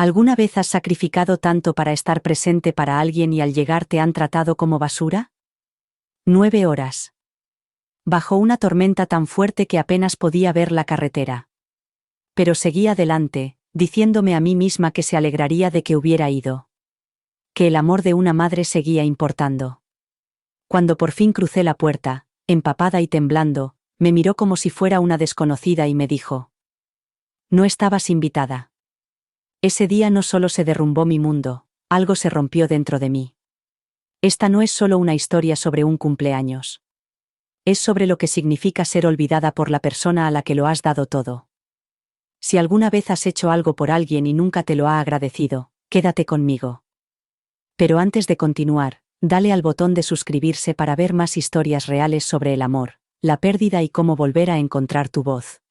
¿Alguna vez has sacrificado tanto para estar presente para alguien y al llegar te han tratado como basura? 9 horas. Bajo una tormenta tan fuerte que apenas podía ver la carretera. Pero seguí adelante, diciéndome a mí misma que se alegraría de que hubiera ido. Que el amor de una madre seguía importando. Cuando por fin crucé la puerta, empapada y temblando, me miró como si fuera una desconocida y me dijo: «No estabas invitada». Ese día no solo se derrumbó mi mundo, algo se rompió dentro de mí. Esta no es solo una historia sobre un cumpleaños. Es sobre lo que significa ser olvidada por la persona a la que lo has dado todo. Si alguna vez has hecho algo por alguien y nunca te lo ha agradecido, quédate conmigo. Pero antes de continuar, dale al botón de suscribirse para ver más historias reales sobre el amor, la pérdida y cómo volver a encontrar tu voz.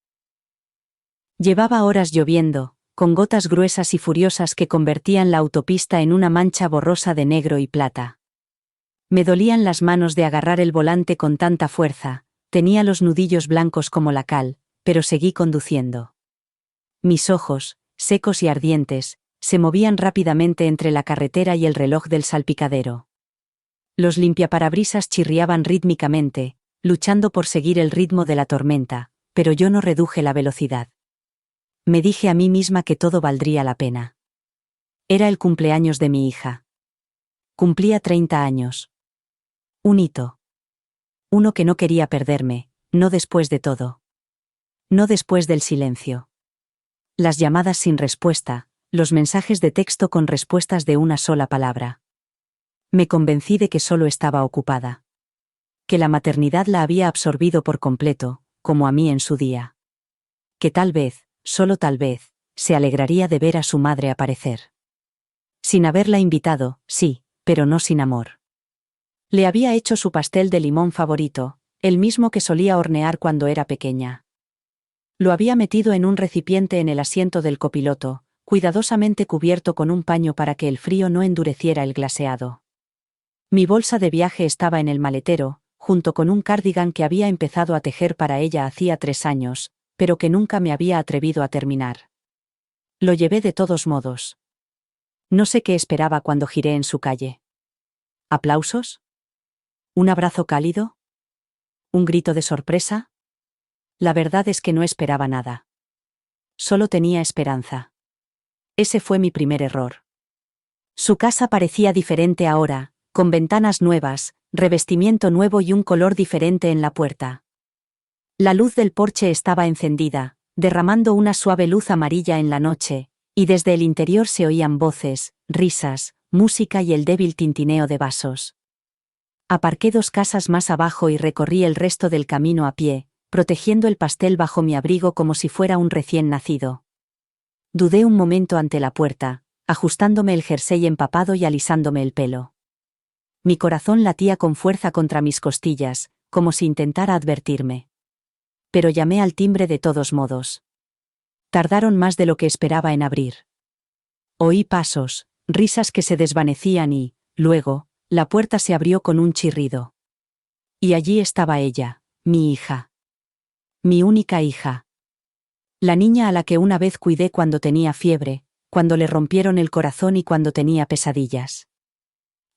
Llevaba horas lloviendo, con gotas gruesas y furiosas que convertían la autopista en una mancha borrosa de negro y plata. Me dolían las manos de agarrar el volante con tanta fuerza, tenía los nudillos blancos como la cal, pero seguí conduciendo. Mis ojos, secos y ardientes, se movían rápidamente entre la carretera y el reloj del salpicadero. Los limpiaparabrisas chirriaban rítmicamente, luchando por seguir el ritmo de la tormenta, pero yo no reduje la velocidad. Me dije a mí misma que todo valdría la pena. Era el cumpleaños de mi hija. Cumplía 30 años. Un hito. Uno que no quería perderme, no después de todo. No después del silencio. Las llamadas sin respuesta, los mensajes de texto con respuestas de una sola palabra. Me convencí de que solo estaba ocupada. Que la maternidad la había absorbido por completo, como a mí en su día. Que tal vez, solo tal vez, se alegraría de ver a su madre aparecer. Sin haberla invitado, sí, pero no sin amor. Le había hecho su pastel de limón favorito, el mismo que solía hornear cuando era pequeña. Lo había metido en un recipiente en el asiento del copiloto, cuidadosamente cubierto con un paño para que el frío no endureciera el glaseado. Mi bolsa de viaje estaba en el maletero, junto con un cardigan que había empezado a tejer para ella hacía 3 años, pero que nunca me había atrevido a terminar. Lo llevé de todos modos. No sé qué esperaba cuando giré en su calle. ¿Aplausos? ¿Un abrazo cálido? ¿Un grito de sorpresa? La verdad es que no esperaba nada. Solo tenía esperanza. Ese fue mi primer error. Su casa parecía diferente ahora, con ventanas nuevas, revestimiento nuevo y un color diferente en la puerta. La luz del porche estaba encendida, derramando una suave luz amarilla en la noche, y desde el interior se oían voces, risas, música y el débil tintineo de vasos. Aparqué 2 casas más abajo y recorrí el resto del camino a pie, protegiendo el pastel bajo mi abrigo como si fuera un recién nacido. Dudé un momento ante la puerta, ajustándome el jersey empapado y alisándome el pelo. Mi corazón latía con fuerza contra mis costillas, como si intentara advertirme. Pero llamé al timbre de todos modos. Tardaron más de lo que esperaba en abrir. Oí pasos, risas que se desvanecían y, luego, la puerta se abrió con un chirrido. Y allí estaba ella, mi hija. Mi única hija. La niña a la que una vez cuidé cuando tenía fiebre, cuando le rompieron el corazón y cuando tenía pesadillas.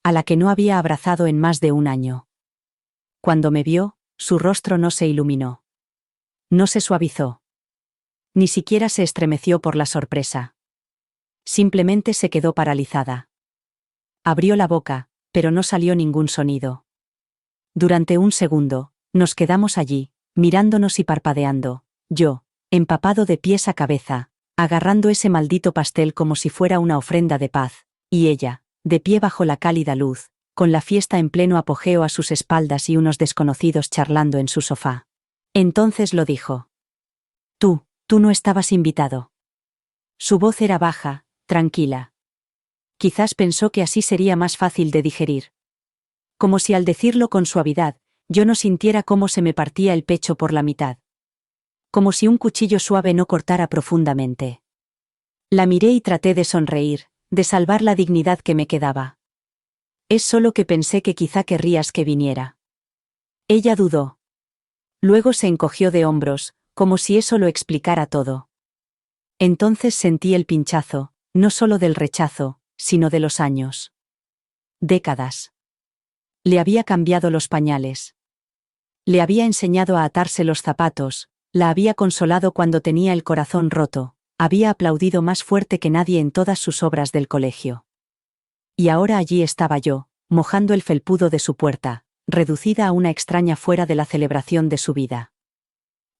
A la que no había abrazado en más de 1 año. Cuando me vio, su rostro no se iluminó. No se suavizó. Ni siquiera se estremeció por la sorpresa. Simplemente se quedó paralizada. Abrió la boca, pero no salió ningún sonido. Durante un segundo, nos quedamos allí, mirándonos y parpadeando, yo, empapado de pies a cabeza, agarrando ese maldito pastel como si fuera una ofrenda de paz, y ella, de pie bajo la cálida luz, con la fiesta en pleno apogeo a sus espaldas y unos desconocidos charlando en su sofá. Entonces lo dijo. Tú no estabas invitado. Su voz era baja, tranquila. Quizás pensó que así sería más fácil de digerir. Como si al decirlo con suavidad, yo no sintiera cómo se me partía el pecho por la mitad. Como si un cuchillo suave no cortara profundamente. La miré y traté de sonreír, de salvar la dignidad que me quedaba. Es solo que pensé que quizá querrías que viniera. Ella dudó. Luego se encogió de hombros, como si eso lo explicara todo. Entonces sentí el pinchazo, No solo del rechazo, sino de los años. Décadas. Le había cambiado los pañales. Le había enseñado a atarse los zapatos, la había consolado cuando tenía el corazón roto, había aplaudido más fuerte que nadie en todas sus obras del colegio. Y ahora allí estaba yo, mojando el felpudo de su puerta, reducida a una extraña fuera de la celebración de su vida.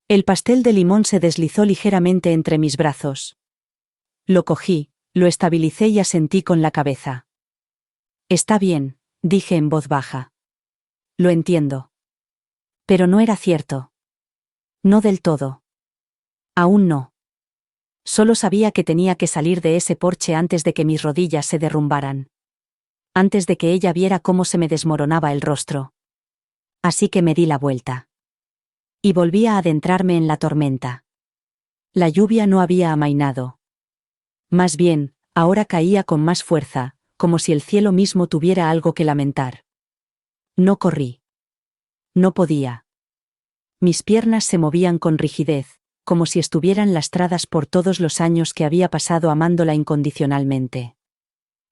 El pastel de limón se deslizó ligeramente entre mis brazos. Lo cogí, lo estabilicé y asentí con la cabeza. Está bien, dije en voz baja. Lo entiendo. Pero no era cierto. No del todo. Aún no. Solo sabía que tenía que salir de ese porche antes de que mis rodillas se derrumbaran. Antes de que ella viera cómo se me desmoronaba el rostro. Así que me di la vuelta. Y volví a adentrarme en la tormenta. La lluvia no había amainado. Más bien, ahora caía con más fuerza, como si el cielo mismo tuviera algo que lamentar. No corrí. No podía. Mis piernas se movían con rigidez, como si estuvieran lastradas por todos los años que había pasado amándola incondicionalmente.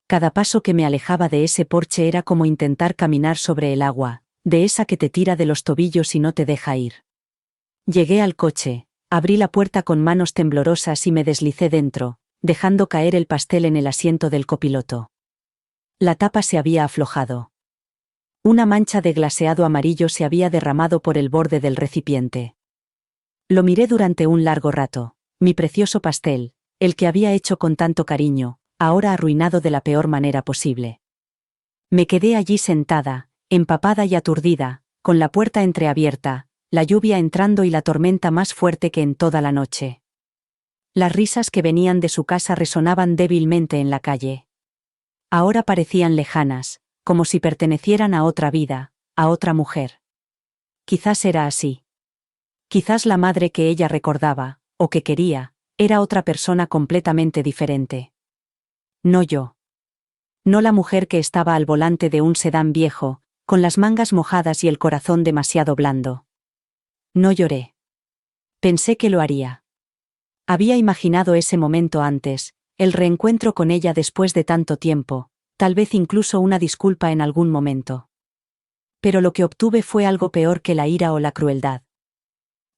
Cada paso que me alejaba de ese porche era como intentar caminar sobre el agua, de esa que te tira de los tobillos y no te deja ir. Llegué al coche, abrí la puerta con manos temblorosas y me deslicé dentro, dejando caer el pastel en el asiento del copiloto. La tapa se había aflojado. Una mancha de glaseado amarillo se había derramado por el borde del recipiente. Lo miré durante un largo rato, mi precioso pastel, el que había hecho con tanto cariño, ahora arruinado de la peor manera posible. Me quedé allí sentada, empapada y aturdida, con la puerta entreabierta, la lluvia entrando y la tormenta más fuerte que en toda la noche. Las risas que venían de su casa resonaban débilmente en la calle. Ahora parecían lejanas, como si pertenecieran a otra vida, a otra mujer. Quizás era así. Quizás la madre que ella recordaba, o que quería, era otra persona completamente diferente. No yo. No la mujer que estaba al volante de un sedán viejo, con las mangas mojadas y el corazón demasiado blando. No lloré. Pensé que lo haría. Había imaginado ese momento antes, el reencuentro con ella después de tanto tiempo, tal vez incluso una disculpa en algún momento. Pero lo que obtuve fue algo peor que la ira o la crueldad.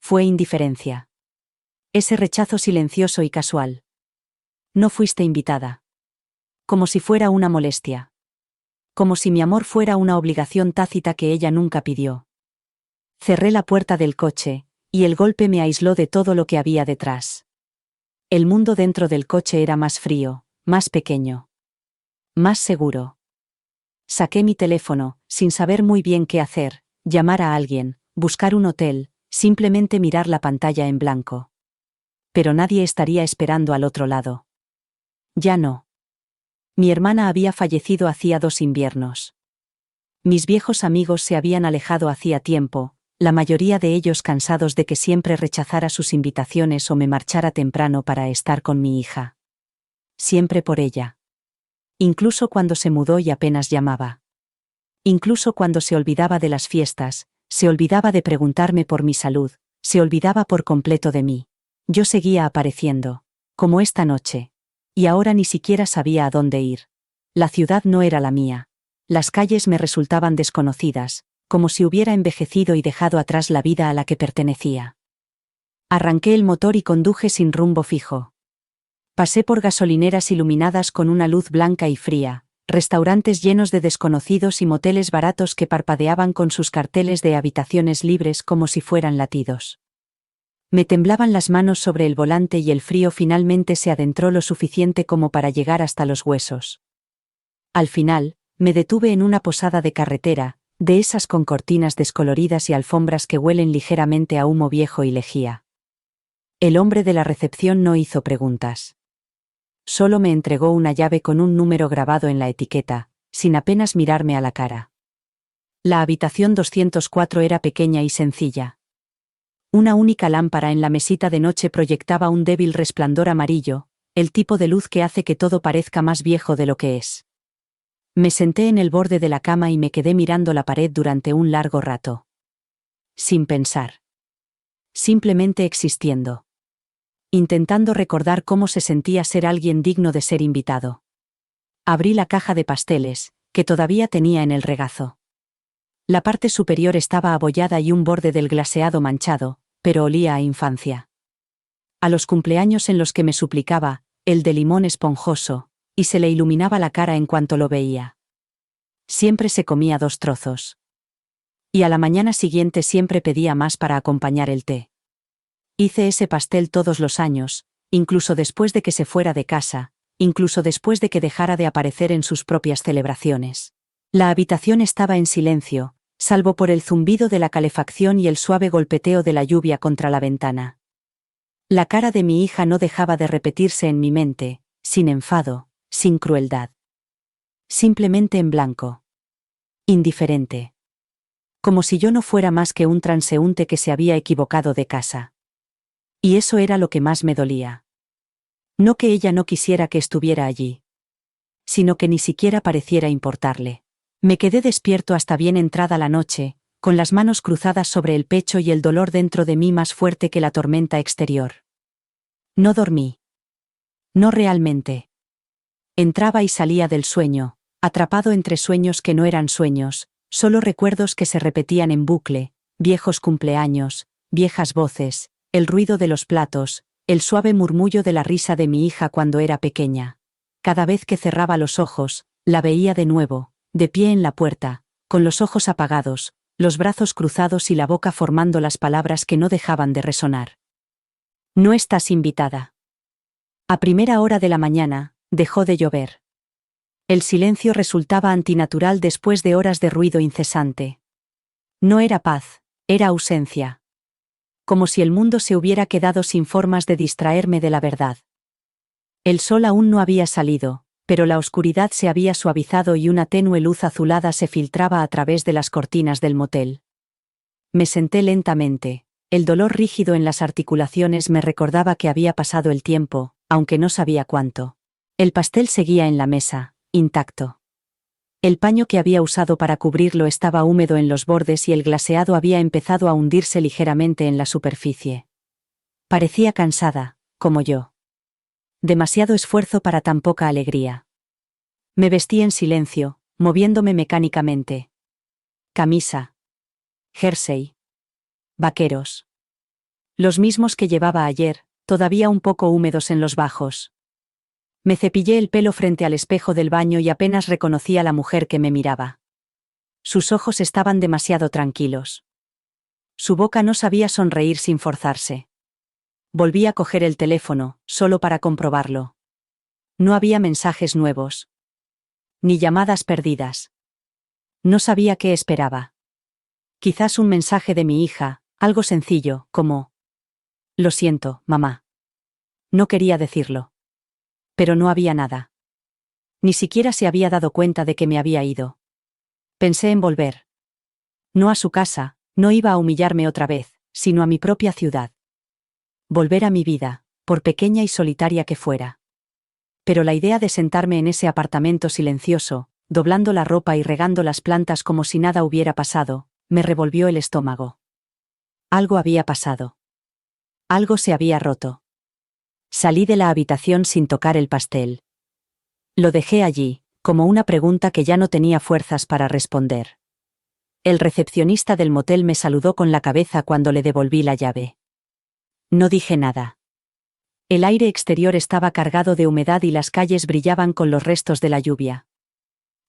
Fue indiferencia. Ese rechazo silencioso y casual. No fuiste invitada. Como si fuera una molestia. Como si mi amor fuera una obligación tácita que ella nunca pidió. Cerré la puerta del coche, y el golpe me aisló de todo lo que había detrás. El mundo dentro del coche era más frío, más pequeño. Más seguro. Saqué mi teléfono, sin saber muy bien qué hacer, llamar a alguien, buscar un hotel, simplemente mirar la pantalla en blanco. Pero nadie estaría esperando al otro lado. Ya no. Mi hermana había fallecido hacía 2 inviernos. Mis viejos amigos se habían alejado hacía tiempo, la mayoría de ellos cansados de que siempre rechazara sus invitaciones o me marchara temprano para estar con mi hija. Siempre por ella. Incluso cuando se mudó y apenas llamaba. Incluso cuando se olvidaba de las fiestas, se olvidaba de preguntarme por mi salud, se olvidaba por completo de mí. Yo seguía apareciendo, como esta noche. Y ahora ni siquiera sabía a dónde ir. La ciudad no era la mía. Las calles me resultaban desconocidas, como si hubiera envejecido y dejado atrás la vida a la que pertenecía. Arranqué el motor y conduje sin rumbo fijo. Pasé por gasolineras iluminadas con una luz blanca y fría, restaurantes llenos de desconocidos y moteles baratos que parpadeaban con sus carteles de habitaciones libres como si fueran latidos. Me temblaban las manos sobre el volante y el frío finalmente se adentró lo suficiente como para llegar hasta los huesos. Al final, me detuve en una posada de carretera, de esas con cortinas descoloridas y alfombras que huelen ligeramente a humo viejo y lejía. El hombre de la recepción no hizo preguntas. Solo me entregó una llave con un número grabado en la etiqueta, sin apenas mirarme a la cara. La habitación 204 era pequeña y sencilla. Una única lámpara en la mesita de noche proyectaba un débil resplandor amarillo, el tipo de luz que hace que todo parezca más viejo de lo que es. Me senté en el borde de la cama y me quedé mirando la pared durante un largo rato. Sin pensar. Simplemente existiendo. intentando recordar cómo se sentía ser alguien digno de ser invitado. Abrí la caja de pasteles, que todavía tenía en el regazo. La parte superior estaba abollada y un borde del glaseado manchado, pero olía a infancia. A los cumpleaños en los que me suplicaba, el de limón esponjoso, y se le iluminaba la cara en cuanto lo veía. Siempre se comía 2 trozos. Y a la mañana siguiente siempre pedía más para acompañar el té. Hice ese pastel todos los años, incluso después de que se fuera de casa, incluso después de que dejara de aparecer en sus propias celebraciones. La habitación estaba en silencio, salvo por el zumbido de la calefacción y el suave golpeteo de la lluvia contra la ventana. La cara de mi hija no dejaba de repetirse en mi mente, sin enfado, sin crueldad. Simplemente en blanco. Indiferente. Como si yo no fuera más que un transeúnte que se había equivocado de casa. Y eso era lo que más me dolía. No que ella no quisiera que estuviera allí, sino que ni siquiera pareciera importarle. Me quedé despierto hasta bien entrada la noche, con las manos cruzadas sobre el pecho y el dolor dentro de mí más fuerte que la tormenta exterior. No dormí. No realmente. Entraba y salía del sueño, atrapado entre sueños que no eran sueños, solo recuerdos que se repetían en bucle, viejos cumpleaños, viejas voces, el ruido de los platos, el suave murmullo de la risa de mi hija cuando era pequeña. Cada vez que cerraba los ojos, la veía de nuevo, de pie en la puerta, con los ojos apagados, los brazos cruzados y la boca formando las palabras que no dejaban de resonar. No estás invitada. A primera hora de la mañana, dejó de llover. El silencio resultaba antinatural después de horas de ruido incesante. No era paz, era ausencia. Como si el mundo se hubiera quedado sin formas de distraerme de la verdad. El sol aún no había salido, pero la oscuridad se había suavizado y una tenue luz azulada se filtraba a través de las cortinas del motel. Me senté lentamente, el dolor rígido en las articulaciones me recordaba que había pasado el tiempo, aunque no sabía cuánto. El pastel seguía en la mesa, intacto. El paño que había usado para cubrirlo estaba húmedo en los bordes y el glaseado había empezado a hundirse ligeramente en la superficie. Parecía cansada, como yo. Demasiado esfuerzo para tan poca alegría. Me vestí en silencio, moviéndome mecánicamente. Camisa. Jersey. Vaqueros. Los mismos que llevaba ayer, todavía un poco húmedos en los bajos. Me cepillé el pelo frente al espejo del baño y apenas reconocí a la mujer que me miraba. Sus ojos estaban demasiado tranquilos. Su boca no sabía sonreír sin forzarse. Volví a coger el teléfono, solo para comprobarlo. No había mensajes nuevos. Ni llamadas perdidas. No sabía qué esperaba. Quizás un mensaje de mi hija, algo sencillo, como: «Lo siento, mamá». No quería decirlo. Pero no había nada. Ni siquiera se había dado cuenta de que me había ido. Pensé en volver. No a su casa, no iba a humillarme otra vez, sino a mi propia ciudad. Volver a mi vida, por pequeña y solitaria que fuera. Pero la idea de sentarme en ese apartamento silencioso, doblando la ropa y regando las plantas como si nada hubiera pasado, me revolvió el estómago. Algo había pasado. Algo se había roto. Salí de la habitación sin tocar el pastel. Lo dejé allí, como una pregunta que ya no tenía fuerzas para responder. El recepcionista del motel me saludó con la cabeza cuando le devolví la llave. No dije nada. El aire exterior estaba cargado de humedad y las calles brillaban con los restos de la lluvia.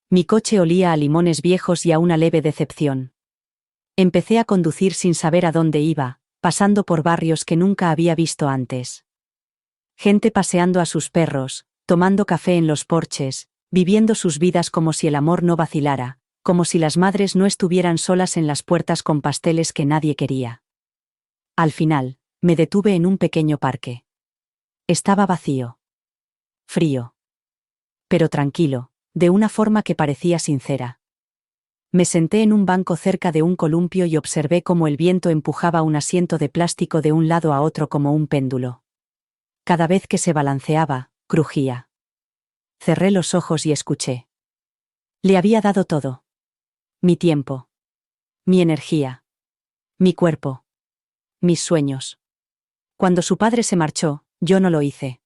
Mi coche olía a limones viejos y a una leve decepción. Empecé a conducir sin saber a dónde iba, pasando por barrios que nunca había visto antes. Gente paseando a sus perros, tomando café en los porches, viviendo sus vidas como si el amor no vacilara, como si las madres no estuvieran solas en las puertas con pasteles que nadie quería. Al final, me detuve en un pequeño parque. Estaba vacío. Frío. Pero tranquilo, de una forma que parecía sincera. Me senté en un banco cerca de un columpio y observé cómo el viento empujaba un asiento de plástico de un lado a otro como un péndulo. Cada vez que se balanceaba, crujía. Cerré los ojos y escuché. Le había dado todo. Mi tiempo. Mi energía. Mi cuerpo. Mis sueños. Cuando su padre se marchó, Yo no lo hice.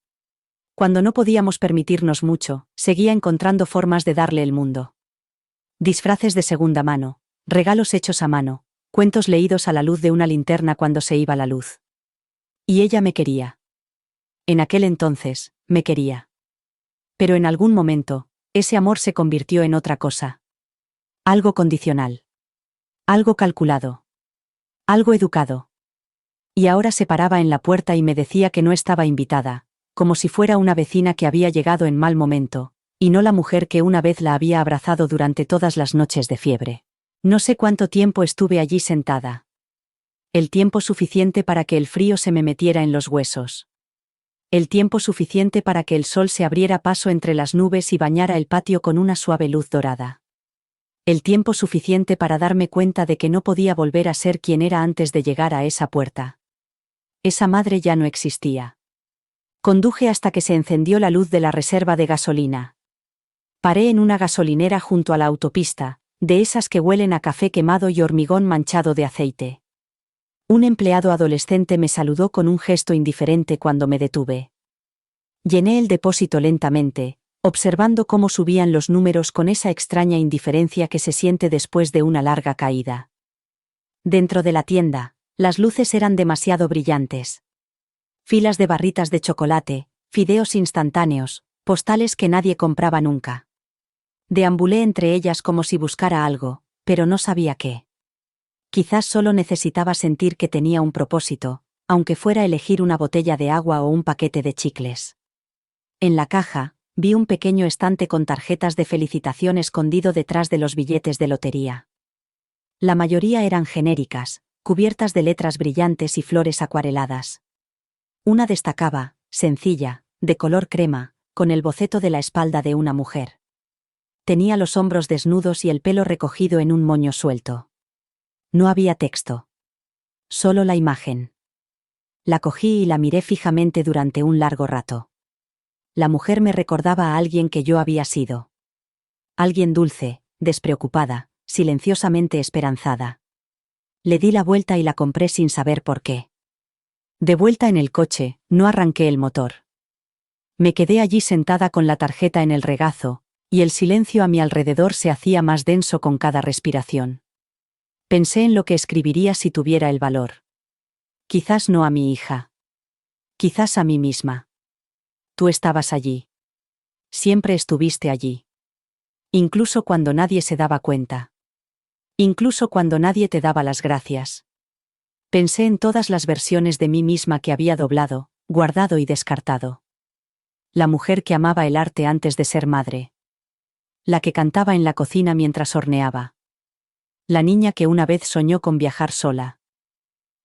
Cuando no podíamos permitirnos mucho, seguía encontrando formas de darle el mundo. Disfraces de segunda mano, regalos hechos a mano, cuentos leídos a la luz de una linterna cuando se iba la luz. Y ella me quería. En aquel entonces, me quería. Pero en algún momento, ese amor se convirtió en otra cosa. Algo condicional. Algo calculado. Algo educado. Y ahora se paraba en la puerta y me decía que no estaba invitada, como si fuera una vecina que había llegado en mal momento, y no la mujer que una vez la había abrazado durante todas las noches de fiebre. No sé cuánto tiempo estuve allí sentada. El tiempo suficiente para que el frío se me metiera en los huesos. El tiempo suficiente para que el sol se abriera paso entre las nubes y bañara el patio con una suave luz dorada. El tiempo suficiente para darme cuenta de que no podía volver a ser quien era antes de llegar a esa puerta. Esa madre ya no existía. Conduje hasta que se encendió la luz de la reserva de gasolina. Paré en una gasolinera junto a la autopista, de esas que huelen a café quemado y hormigón manchado de aceite. Un empleado adolescente me saludó con un gesto indiferente cuando me detuve. Llené el depósito lentamente, observando cómo subían los números con esa extraña indiferencia que se siente después de una larga caída. Dentro de la tienda, las luces eran demasiado brillantes. Filas de barritas de chocolate, fideos instantáneos, postales que nadie compraba nunca. Deambulé entre ellas como si buscara algo, pero no sabía qué. Quizás solo necesitaba sentir que tenía un propósito, aunque fuera elegir una botella de agua o un paquete de chicles. En la caja, vi un pequeño estante con tarjetas de felicitación escondido detrás de los billetes de lotería. La mayoría eran genéricas, cubiertas de letras brillantes y flores acuareladas. Una destacaba, sencilla, de color crema, con el boceto de la espalda de una mujer. Tenía los hombros desnudos y el pelo recogido en un moño suelto. No había texto. Solo la imagen. La cogí y la miré fijamente durante un largo rato. La mujer me recordaba a alguien que yo había sido. Alguien dulce, despreocupada, silenciosamente esperanzada. Le di la vuelta y la compré sin saber por qué. De vuelta en el coche, no arranqué el motor. Me quedé allí sentada con la tarjeta en el regazo, y el silencio a mi alrededor se hacía más denso con cada respiración. Pensé en lo que escribiría si tuviera el valor. Quizás no a mi hija. Quizás a mí misma. Tú estabas allí. Siempre estuviste allí. Incluso cuando nadie se daba cuenta. Incluso cuando nadie te daba las gracias. Pensé en todas las versiones de mí misma que había doblado, guardado y descartado. La mujer que amaba el arte antes de ser madre. La que cantaba en la cocina mientras horneaba. La niña que una vez soñó con viajar sola.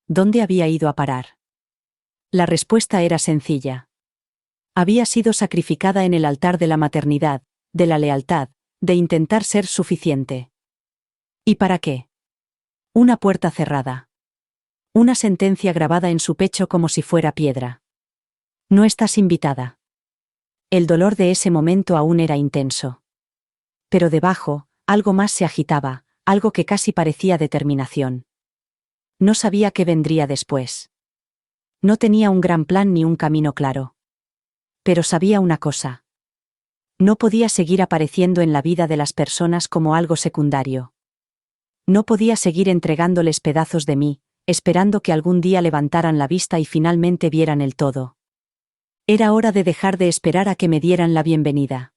¿Dónde había ido a parar? La respuesta era sencilla. Había sido sacrificada en el altar de la maternidad, de la lealtad, de intentar ser suficiente. ¿Y para qué? Una puerta cerrada. Una sentencia grabada en su pecho como si fuera piedra. No estás invitada. El dolor de ese momento aún era intenso. Pero debajo, algo más se agitaba, algo que casi parecía determinación. No sabía qué vendría después. No tenía un gran plan ni un camino claro. Pero sabía una cosa. No podía seguir apareciendo en la vida de las personas como algo secundario. No podía seguir entregándoles pedazos de mí, esperando que algún día levantaran la vista y finalmente vieran el todo. Era hora de dejar de esperar a que me dieran la bienvenida.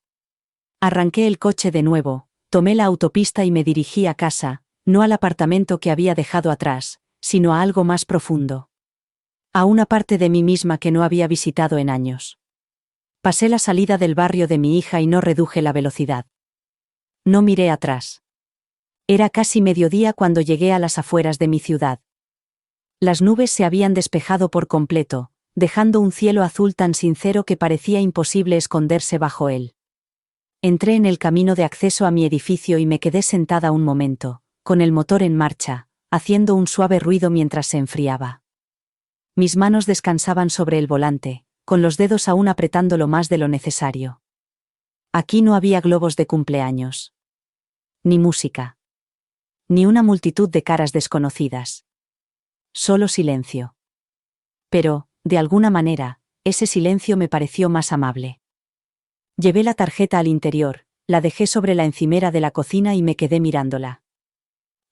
Arranqué el coche de nuevo, tomé la autopista y me dirigí a casa, no al apartamento que había dejado atrás, sino a algo más profundo. A una parte de mí misma que no había visitado en años. Pasé la salida del barrio de mi hija y no reduje la velocidad. No miré atrás. Era casi mediodía cuando llegué a las afueras de mi ciudad. Las nubes se habían despejado por completo, dejando un cielo azul tan sincero que parecía imposible esconderse bajo él. Entré en el camino de acceso a mi edificio y me quedé sentada un momento, con el motor en marcha, haciendo un suave ruido mientras se enfriaba. Mis manos descansaban sobre el volante, con los dedos aún apretándolo más de lo necesario. Aquí no había globos de cumpleaños. Ni música. Ni una multitud de caras desconocidas. Solo silencio. Pero, de alguna manera, ese silencio me pareció más amable. Llevé la tarjeta al interior, la dejé sobre la encimera de la cocina y me quedé mirándola.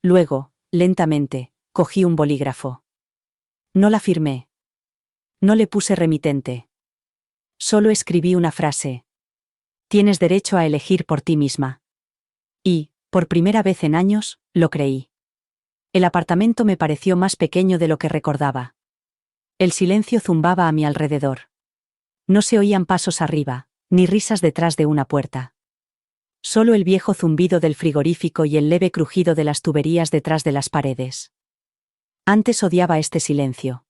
Luego, lentamente, cogí un bolígrafo. No la firmé. No le puse remitente. Solo escribí una frase. Tienes derecho a elegir por ti misma. Y, por primera vez en años, lo creí. El apartamento me pareció más pequeño de lo que recordaba. El silencio zumbaba a mi alrededor. No se oían pasos arriba, ni risas detrás de una puerta. Solo el viejo zumbido del frigorífico y el leve crujido de las tuberías detrás de las paredes. Antes odiaba este silencio.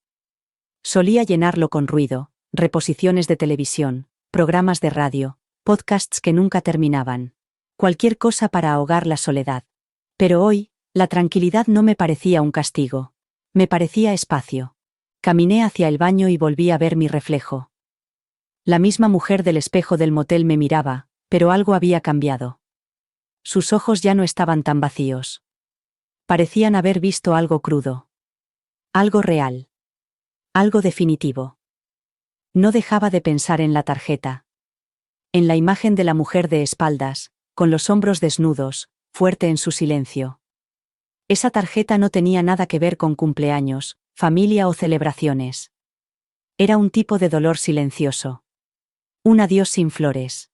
Solía llenarlo con ruido, reposiciones de televisión, programas de radio, podcasts que nunca terminaban. Cualquier cosa para ahogar la soledad. Pero hoy, la tranquilidad no me parecía un castigo. Me parecía espacio. Caminé hacia el baño y volví a ver mi reflejo. La misma mujer del espejo del motel me miraba, pero algo había cambiado. Sus ojos ya no estaban tan vacíos. Parecían haber visto algo crudo. Algo real. Algo definitivo. No dejaba de pensar en la tarjeta. En la imagen de la mujer de espaldas, con los hombros desnudos, fuerte en su silencio. Esa tarjeta no tenía nada que ver con cumpleaños, familia o celebraciones. Era un tipo de dolor silencioso. Un adiós sin flores.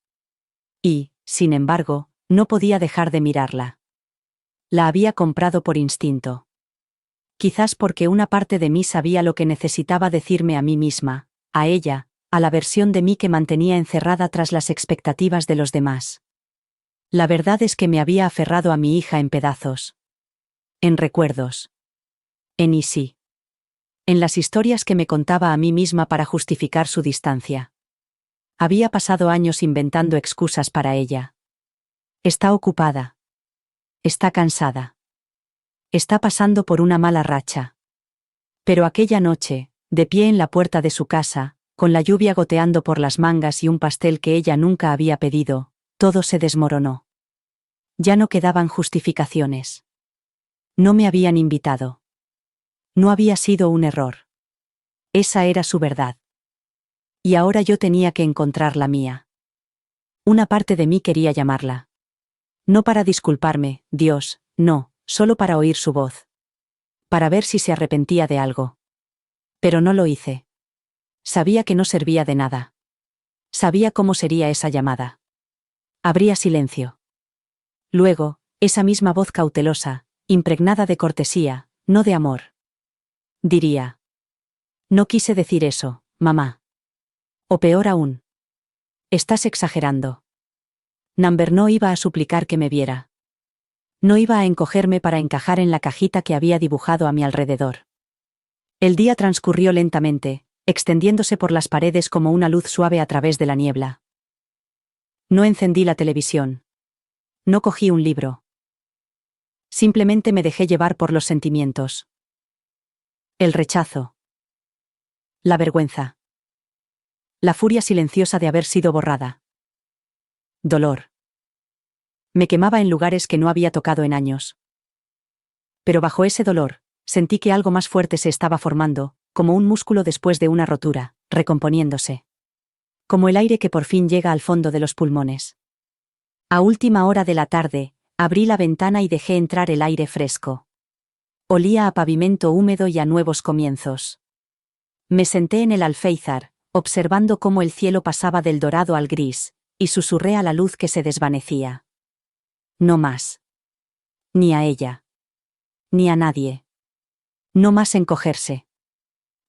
Y, sin embargo, no podía dejar de mirarla. La había comprado por instinto. Quizás porque una parte de mí sabía lo que necesitaba decirme a mí misma, a ella, a la versión de mí que mantenía encerrada tras las expectativas de los demás. La verdad es que me había aferrado a mi hija en pedazos. En recuerdos. En y sí. En las historias que me contaba a mí misma para justificar su distancia. Había pasado años inventando excusas para ella. Está ocupada. Está cansada. Está pasando por una mala racha. Pero aquella noche, de pie en la puerta de su casa, con la lluvia goteando por las mangas y un pastel que ella nunca había pedido, todo se desmoronó. Ya no quedaban justificaciones. No me habían invitado. No había sido un error. Esa era su verdad. Y ahora yo tenía que encontrar la mía. Una parte de mí quería llamarla. No para disculparme, Dios, no, solo para oír su voz. Para ver si se arrepentía de algo. Pero no lo hice. Sabía que no servía de nada. Sabía cómo sería esa llamada. Habría silencio. Luego, esa misma voz cautelosa, impregnada de cortesía, no de amor. Diría: no quise decir eso, mamá. O peor aún. Estás exagerando. Number no iba a suplicar que me viera. No iba a encogerme para encajar en la cajita que había dibujado a mi alrededor. El día transcurrió lentamente, extendiéndose por las paredes como una luz suave a través de la niebla. No encendí la televisión. No cogí un libro. Simplemente me dejé llevar por los sentimientos. El rechazo. La vergüenza. La furia silenciosa de haber sido borrada. Dolor. Me quemaba en lugares que no había tocado en años. Pero bajo ese dolor, sentí que algo más fuerte se estaba formando, como un músculo después de una rotura, recomponiéndose. Como el aire que por fin llega al fondo de los pulmones. A última hora de la tarde, abrí la ventana y dejé entrar el aire fresco. Olía a pavimento húmedo y a nuevos comienzos. Me senté en el alféizar, observando cómo el cielo pasaba del dorado al gris, y susurré a la luz que se desvanecía. No más. Ni a ella. Ni a nadie. No más encogerse.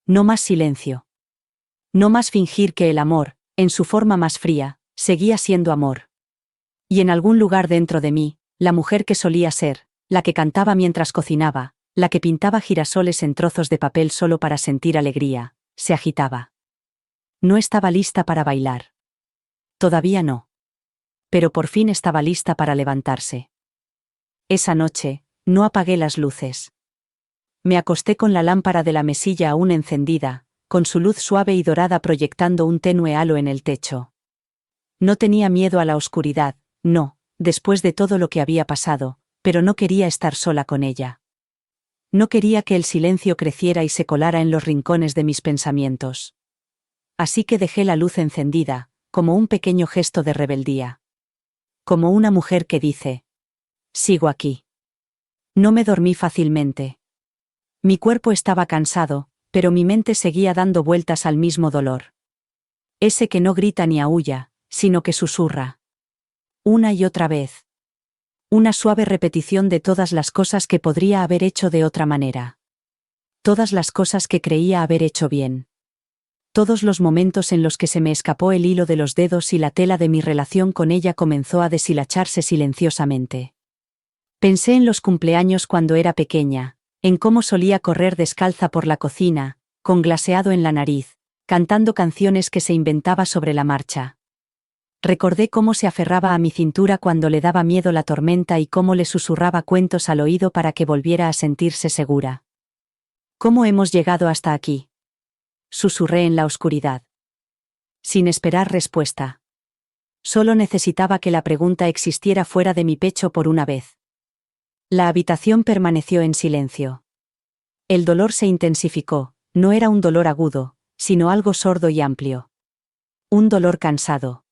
No más silencio. No más fingir que el amor, en su forma más fría, seguía siendo amor. Y en algún lugar dentro de mí, la mujer que solía ser, la que cantaba mientras cocinaba, la que pintaba girasoles en trozos de papel solo para sentir alegría, se agitaba. No estaba lista para bailar. Todavía no. Pero por fin estaba lista para levantarse. Esa noche, no apagué las luces. Me acosté con la lámpara de la mesilla aún encendida, con su luz suave y dorada proyectando un tenue halo en el techo. No tenía miedo a la oscuridad, no, después de todo lo que había pasado, pero no quería estar sola con ella. No quería que el silencio creciera y se colara en los rincones de mis pensamientos. Así que dejé la luz encendida, como un pequeño gesto de rebeldía. Como una mujer que dice: sigo aquí. No me dormí fácilmente. Mi cuerpo estaba cansado, pero mi mente seguía dando vueltas al mismo dolor. Ese que no grita ni aúlla, sino que susurra. Una y otra vez. Una suave repetición de todas las cosas que podría haber hecho de otra manera. Todas las cosas que creía haber hecho bien. Todos los momentos en los que se me escapó el hilo de los dedos y la tela de mi relación con ella comenzó a deshilacharse silenciosamente. Pensé en los cumpleaños cuando era pequeña, en cómo solía correr descalza por la cocina, con glaseado en la nariz, cantando canciones que se inventaba sobre la marcha. Recordé cómo se aferraba a mi cintura cuando le daba miedo la tormenta y cómo le susurraba cuentos al oído para que volviera a sentirse segura. ¿Cómo hemos llegado hasta aquí?, susurré en la oscuridad. Sin esperar respuesta. Solo necesitaba que la pregunta existiera fuera de mi pecho por una vez. La habitación permaneció en silencio. El dolor se intensificó, no era un dolor agudo, sino algo sordo y amplio. Un dolor cansado.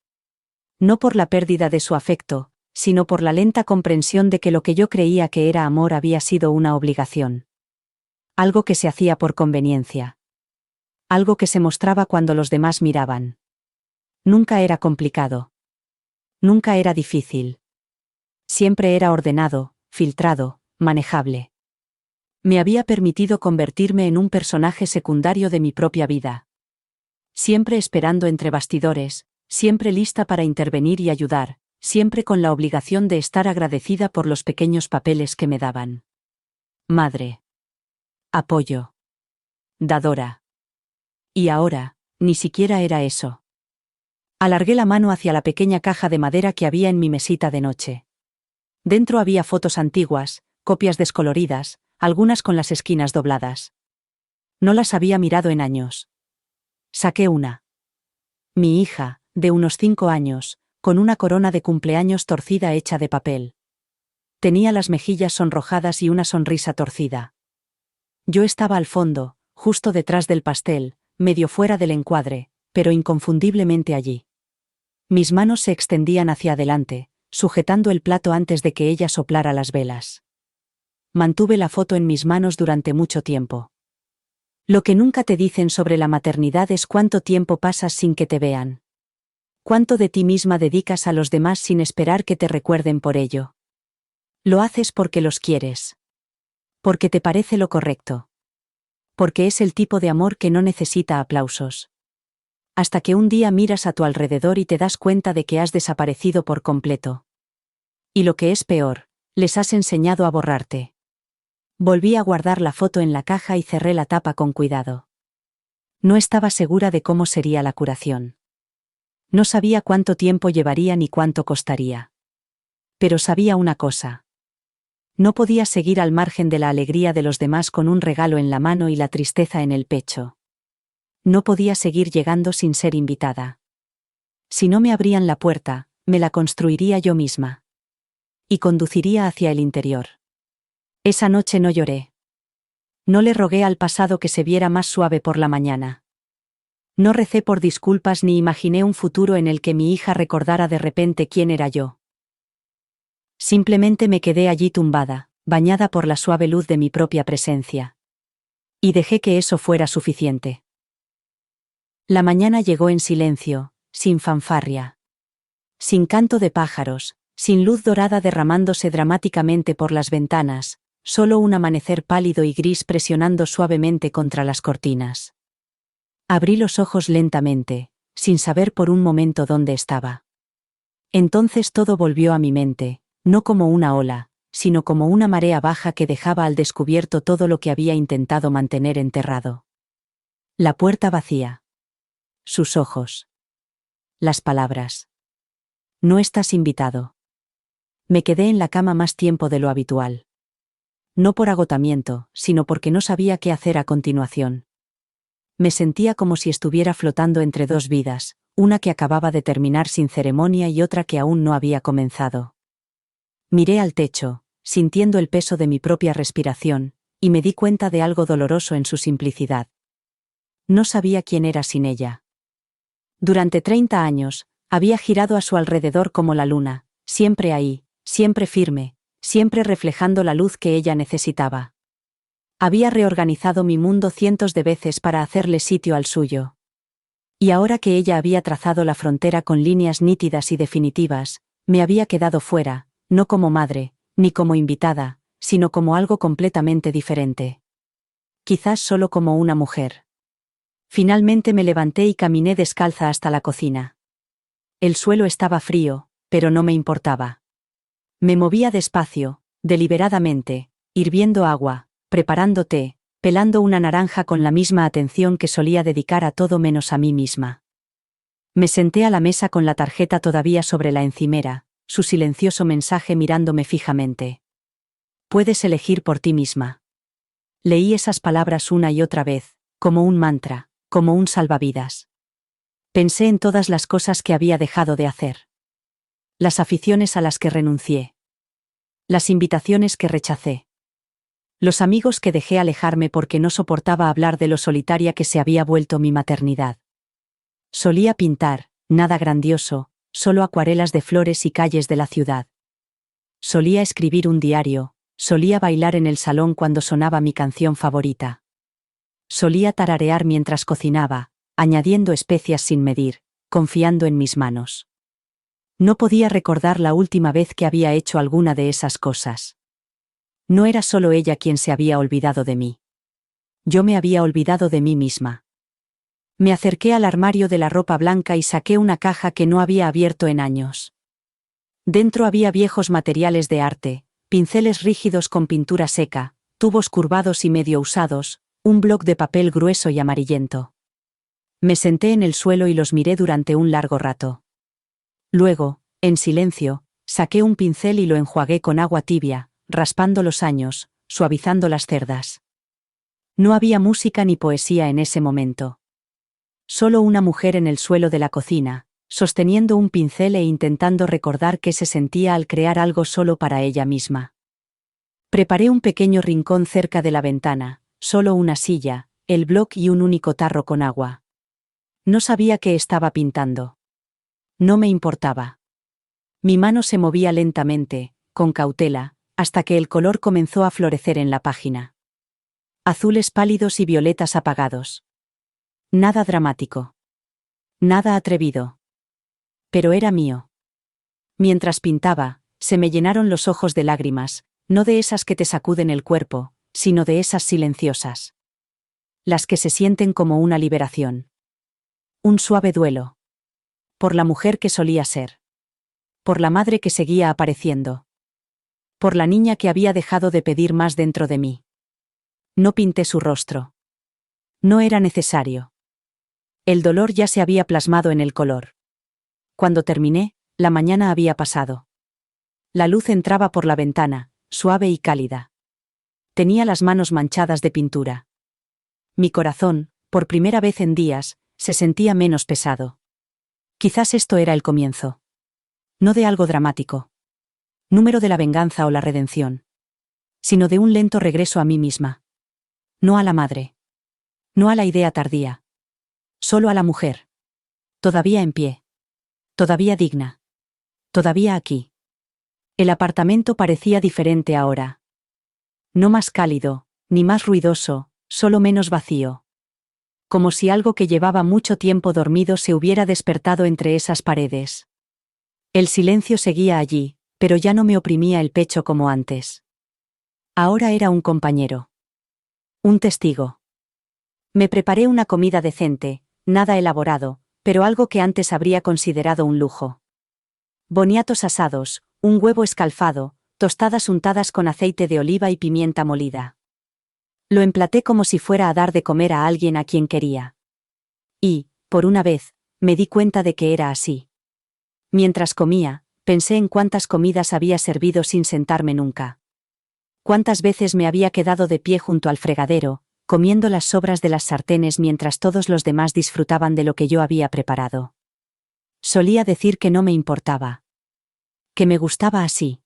No por la pérdida de su afecto, sino por la lenta comprensión de que lo que yo creía que era amor había sido una obligación. Algo que se hacía por conveniencia. Algo que se mostraba cuando los demás miraban. Nunca era complicado. Nunca era difícil. Siempre era ordenado, filtrado, manejable. Me había permitido convertirme en un personaje secundario de mi propia vida. Siempre esperando entre bastidores, siempre lista para intervenir y ayudar, siempre con la obligación de estar agradecida por los pequeños papeles que me daban. Madre. Apoyo. Dadora. Y ahora, ni siquiera era eso. Alargué la mano hacia la pequeña caja de madera que había en mi mesita de noche. Dentro había fotos antiguas, copias descoloridas, algunas con las esquinas dobladas. No las había mirado en años. Saqué una. Mi hija, de unos 5 años, con una corona de cumpleaños torcida hecha de papel. Tenía las mejillas sonrojadas y una sonrisa torcida. Yo estaba al fondo, justo detrás del pastel, medio fuera del encuadre, pero inconfundiblemente allí. Mis manos se extendían hacia adelante, sujetando el plato antes de que ella soplara las velas. Mantuve la foto en mis manos durante mucho tiempo. Lo que nunca te dicen sobre la maternidad es cuánto tiempo pasas sin que te vean. Cuánto de ti misma dedicas a los demás sin esperar que te recuerden por ello. Lo haces porque los quieres. Porque te parece lo correcto. Porque es el tipo de amor que no necesita aplausos. Hasta que un día miras a tu alrededor y te das cuenta de que has desaparecido por completo. Y lo que es peor, les has enseñado a borrarte. Volví a guardar la foto en la caja y cerré la tapa con cuidado. No estaba segura de cómo sería la curación. No sabía cuánto tiempo llevaría ni cuánto costaría. Pero sabía una cosa. No podía seguir al margen de la alegría de los demás con un regalo en la mano y la tristeza en el pecho. No podía seguir llegando sin ser invitada. Si no me abrían la puerta, me la construiría yo misma. Y conduciría hacia el interior. Esa noche no lloré. No le rogué al pasado que se viera más suave por la mañana. No recé por disculpas ni imaginé un futuro en el que mi hija recordara de repente quién era yo. Simplemente me quedé allí tumbada, bañada por la suave luz de mi propia presencia. Y dejé que eso fuera suficiente. La mañana llegó en silencio, sin fanfarria. Sin canto de pájaros, sin luz dorada derramándose dramáticamente por las ventanas, solo un amanecer pálido y gris presionando suavemente contra las cortinas. Abrí los ojos lentamente, sin saber por un momento dónde estaba. Entonces todo volvió a mi mente, no como una ola, sino como una marea baja que dejaba al descubierto todo lo que había intentado mantener enterrado. La puerta vacía. Sus ojos. Las palabras. No estás invitado. Me quedé en la cama más tiempo de lo habitual. No por agotamiento, sino porque no sabía qué hacer a continuación. Me sentía como si estuviera flotando entre dos vidas, una que acababa de terminar sin ceremonia y otra que aún no había comenzado. Miré al techo, sintiendo el peso de mi propia respiración, y me di cuenta de algo doloroso en su simplicidad. No sabía quién era sin ella. Durante 30 años, había girado a su alrededor como la luna, siempre ahí, siempre firme, siempre reflejando la luz que ella necesitaba. Había reorganizado mi mundo cientos de veces para hacerle sitio al suyo. Y ahora que ella había trazado la frontera con líneas nítidas y definitivas, me había quedado fuera, no como madre, ni como invitada, sino como algo completamente diferente. Quizás solo como una mujer. Finalmente me levanté y caminé descalza hasta la cocina. El suelo estaba frío, pero no me importaba. Me movía despacio, deliberadamente, hirviendo agua, preparando té, pelando una naranja con la misma atención que solía dedicar a todo menos a mí misma. Me senté a la mesa con la tarjeta todavía sobre la encimera, su silencioso mensaje mirándome fijamente. Puedes elegir por ti misma. Leí esas palabras una y otra vez, como un mantra, como un salvavidas. Pensé en todas las cosas que había dejado de hacer. Las aficiones a las que renuncié. Las invitaciones que rechacé. Los amigos que dejé alejarme porque no soportaba hablar de lo solitaria que se había vuelto mi maternidad. Solía pintar, nada grandioso, solo acuarelas de flores y calles de la ciudad. Solía escribir un diario, solía bailar en el salón cuando sonaba mi canción favorita. Solía tararear mientras cocinaba, añadiendo especias sin medir, confiando en mis manos. No podía recordar la última vez que había hecho alguna de esas cosas. No era solo ella quien se había olvidado de mí. Yo me había olvidado de mí misma. Me acerqué al armario de la ropa blanca y saqué una caja que no había abierto en años. Dentro había viejos materiales de arte, pinceles rígidos con pintura seca, tubos curvados y medio usados, un bloc de papel grueso y amarillento. Me senté en el suelo y los miré durante un largo rato. Luego, en silencio, saqué un pincel y lo enjuagué con agua tibia, raspando los años, suavizando las cerdas. No había música ni poesía en ese momento. Solo una mujer en el suelo de la cocina, sosteniendo un pincel e intentando recordar qué se sentía al crear algo solo para ella misma. Preparé un pequeño rincón cerca de la ventana, solo una silla, el bloc y un único tarro con agua. No sabía qué estaba pintando. No me importaba. Mi mano se movía lentamente, con cautela, hasta que el color comenzó a florecer en la página. Azules pálidos y violetas apagados. Nada dramático. Nada atrevido. Pero era mío. Mientras pintaba, se me llenaron los ojos de lágrimas, no de esas que te sacuden el cuerpo, sino de esas silenciosas. Las que se sienten como una liberación. Un suave duelo. Por la mujer que solía ser. Por la madre que seguía apareciendo. Por la niña que había dejado de pedir más dentro de mí. No pinté su rostro. No era necesario. El dolor ya se había plasmado en el color. Cuando terminé, la mañana había pasado. La luz entraba por la ventana, suave y cálida. Tenía las manos manchadas de pintura. Mi corazón, por primera vez en días, se sentía menos pesado. Quizás esto era el comienzo. No de algo dramático. Número de la venganza o la redención. Sino de un lento regreso a mí misma. No a la madre. No a la idea tardía. Solo a la mujer. Todavía en pie. Todavía digna. Todavía aquí. El apartamento parecía diferente ahora. No más cálido, ni más ruidoso, solo menos vacío. Como si algo que llevaba mucho tiempo dormido se hubiera despertado entre esas paredes. El silencio seguía allí, pero ya no me oprimía el pecho como antes. Ahora era un compañero. Un testigo. Me preparé una comida decente, nada elaborado, pero algo que antes habría considerado un lujo. Boniatos asados, un huevo escalfado, tostadas untadas con aceite de oliva y pimienta molida. Lo emplaté como si fuera a dar de comer a alguien a quien quería. Y, por una vez, me di cuenta de que era así. Mientras comía, pensé en cuántas comidas había servido sin sentarme nunca. Cuántas veces me había quedado de pie junto al fregadero, comiendo las sobras de las sartenes mientras todos los demás disfrutaban de lo que yo había preparado. Solía decir que no me importaba. Que me gustaba así.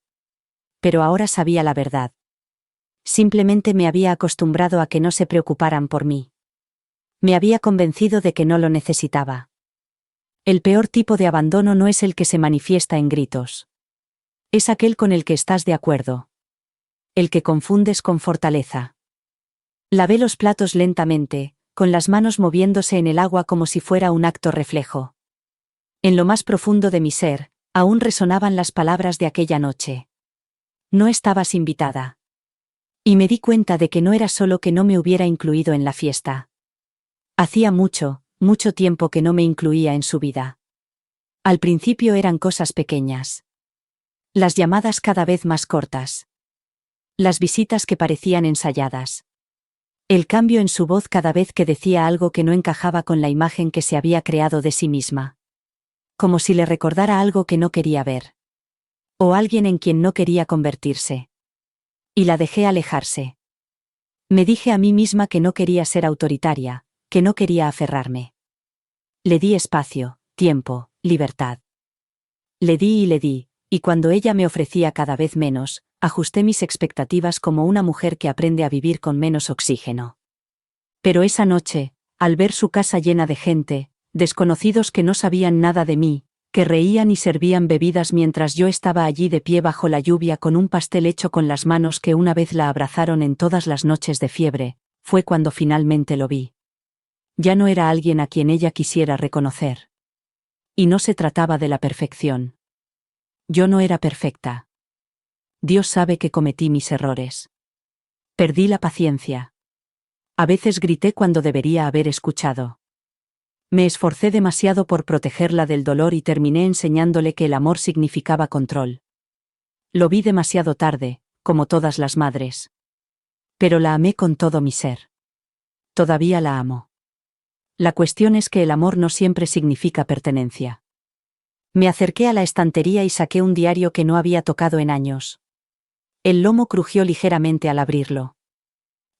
Pero ahora sabía la verdad. Simplemente me había acostumbrado a que no se preocuparan por mí. Me había convencido de que no lo necesitaba. El peor tipo de abandono no es el que se manifiesta en gritos. Es aquel con el que estás de acuerdo. El que confundes con fortaleza. Lavé los platos lentamente, con las manos moviéndose en el agua como si fuera un acto reflejo. En lo más profundo de mi ser, aún resonaban las palabras de aquella noche. No estabas invitada. Y me di cuenta de que no era solo que no me hubiera incluido en la fiesta. Hacía mucho, mucho tiempo que no me incluía en su vida. Al principio eran cosas pequeñas. Las llamadas cada vez más cortas. Las visitas que parecían ensayadas. El cambio en su voz cada vez que decía algo que no encajaba con la imagen que se había creado de sí misma. Como si le recordara algo que no quería ver. O alguien en quien no quería convertirse. Y la dejé alejarse. Me dije a mí misma que no quería ser autoritaria, que no quería aferrarme. Le di espacio, tiempo, libertad. Le di, y cuando ella me ofrecía cada vez menos, ajusté mis expectativas como una mujer que aprende a vivir con menos oxígeno. Pero esa noche, al ver su casa llena de gente, desconocidos que no sabían nada de mí, que reían y servían bebidas mientras yo estaba allí de pie bajo la lluvia con un pastel hecho con las manos que una vez la abrazaron en todas las noches de fiebre, fue cuando finalmente lo vi. Ya no era alguien a quien ella quisiera reconocer. Y no se trataba de la perfección. Yo no era perfecta. Dios sabe que cometí mis errores. Perdí la paciencia. A veces grité cuando debería haber escuchado. Me esforcé demasiado por protegerla del dolor y terminé enseñándole que el amor significaba control. Lo vi demasiado tarde, como todas las madres. Pero la amé con todo mi ser. Todavía la amo. La cuestión es que el amor no siempre significa pertenencia. Me acerqué a la estantería y saqué un diario que no había tocado en años. El lomo crujió ligeramente al abrirlo.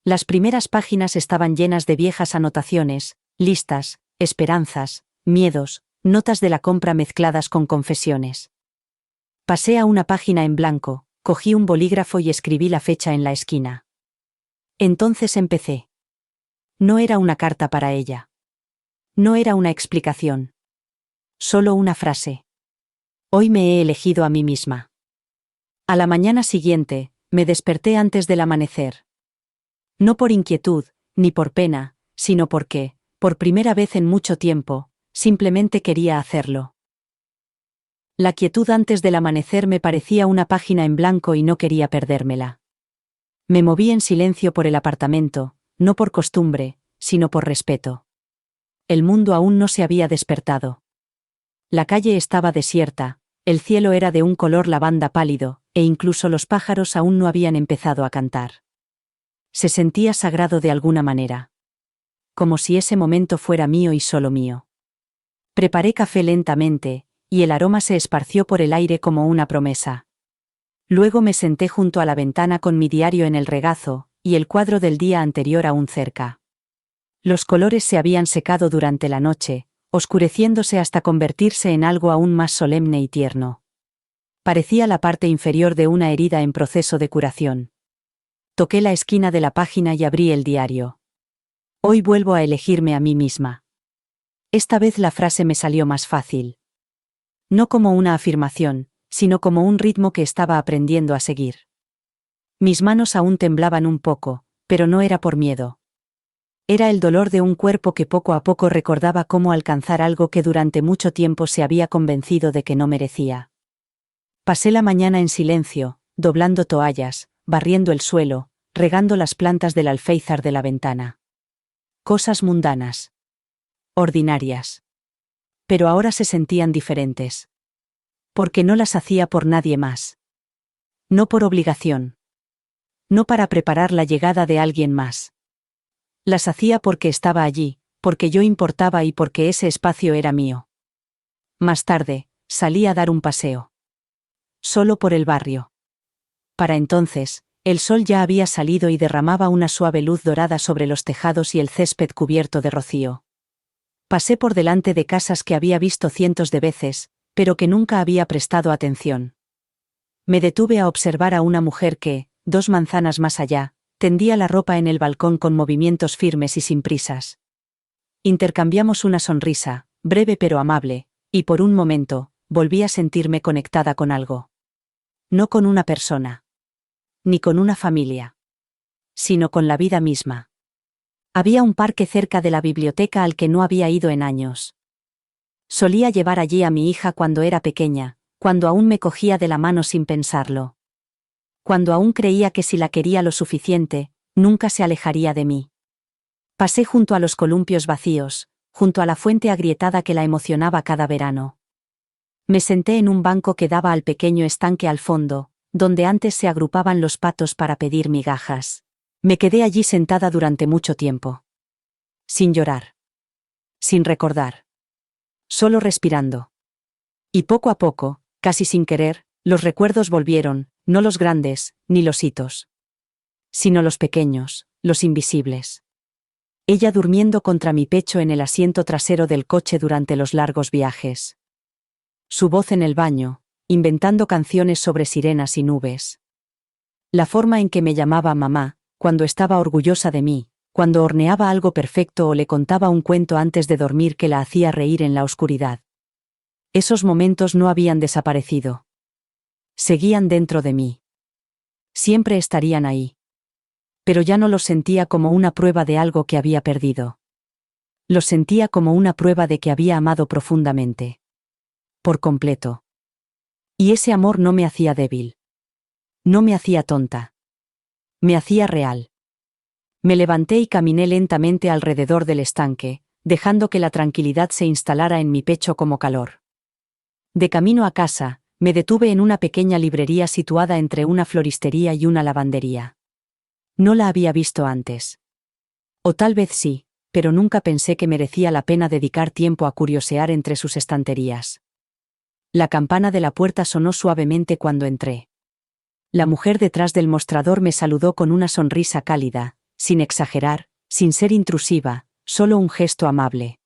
Las primeras páginas estaban llenas de viejas anotaciones, listas, esperanzas, miedos, notas de la compra mezcladas con confesiones. Pasé a una página en blanco, cogí un bolígrafo y escribí la fecha en la esquina. Entonces empecé. No era una carta para ella. No era una explicación. Solo una frase. Hoy me he elegido a mí misma. A la mañana siguiente, me desperté antes del amanecer. No por inquietud, ni por pena, sino porque, por primera vez en mucho tiempo, simplemente quería hacerlo. La quietud antes del amanecer me parecía una página en blanco y no quería perdérmela. Me moví en silencio por el apartamento, no por costumbre, sino por respeto. El mundo aún no se había despertado. La calle estaba desierta, el cielo era de un color lavanda pálido, e incluso los pájaros aún no habían empezado a cantar. Se sentía sagrado de alguna manera. Como si ese momento fuera mío y solo mío. Preparé café lentamente, y el aroma se esparció por el aire como una promesa. Luego me senté junto a la ventana con mi diario en el regazo, y el cuadro del día anterior aún cerca. Los colores se habían secado durante la noche, oscureciéndose hasta convertirse en algo aún más solemne y tierno. Parecía la parte inferior de una herida en proceso de curación. Toqué la esquina de la página y abrí el diario. Hoy vuelvo a elegirme a mí misma. Esta vez la frase me salió más fácil. No como una afirmación, sino como un ritmo que estaba aprendiendo a seguir. Mis manos aún temblaban un poco, pero no era por miedo. Era el dolor de un cuerpo que poco a poco recordaba cómo alcanzar algo que durante mucho tiempo se había convencido de que no merecía. Pasé la mañana en silencio, doblando toallas, barriendo el suelo, regando las plantas del alféizar de la ventana. Cosas mundanas. Ordinarias. Pero ahora se sentían diferentes. Porque no las hacía por nadie más. No por obligación. No para preparar la llegada de alguien más. Las hacía porque estaba allí, porque yo importaba y porque ese espacio era mío. Más tarde, salí a dar un paseo. Solo por el barrio. Para entonces, el sol ya había salido y derramaba una suave luz dorada sobre los tejados y el césped cubierto de rocío. Pasé por delante de casas que había visto cientos de veces, pero que nunca había prestado atención. Me detuve a observar a una mujer que, 2 manzanas más allá, tendía la ropa en el balcón con movimientos firmes y sin prisas. Intercambiamos una sonrisa, breve pero amable, Y por un momento, volví a sentirme conectada con algo. No con una persona. Ni con una familia. Sino con la vida misma. Había un parque cerca de la biblioteca al que no había ido en años. Solía llevar allí a mi hija cuando era pequeña, cuando aún me cogía de la mano sin pensarlo. Cuando aún creía que si la quería lo suficiente, nunca se alejaría de mí. Pasé junto a los columpios vacíos, junto a la fuente agrietada que la emocionaba cada verano. Me senté en un banco que daba al pequeño estanque al fondo, donde antes se agrupaban los patos para pedir migajas. Me quedé allí sentada durante mucho tiempo. Sin llorar. Sin recordar. Solo respirando. Y poco a poco, casi sin querer, los recuerdos volvieron, no los grandes, ni los hitos. Sino los pequeños, los invisibles. Ella durmiendo contra mi pecho en el asiento trasero del coche durante los largos viajes. Su voz en el baño, inventando canciones sobre sirenas y nubes. La forma en que me llamaba mamá, cuando estaba orgullosa de mí, cuando horneaba algo perfecto o le contaba un cuento antes de dormir que la hacía reír en la oscuridad. Esos momentos no habían desaparecido. Seguían dentro de mí. Siempre estarían ahí. Pero ya no los sentía como una prueba de algo que había perdido. Los sentía como una prueba de que había amado profundamente. Por completo. Y ese amor no me hacía débil. No me hacía tonta. Me hacía real. Me levanté y caminé lentamente alrededor del estanque, dejando que la tranquilidad se instalara en mi pecho como calor. De camino a casa, me detuve en una pequeña librería situada entre una floristería y una lavandería. No la había visto antes. O tal vez sí, pero nunca pensé que merecía la pena dedicar tiempo a curiosear entre sus estanterías. La campana de la puerta sonó suavemente cuando entré. La mujer detrás del mostrador me saludó con una sonrisa cálida, sin exagerar, sin ser intrusiva, solo un gesto amable.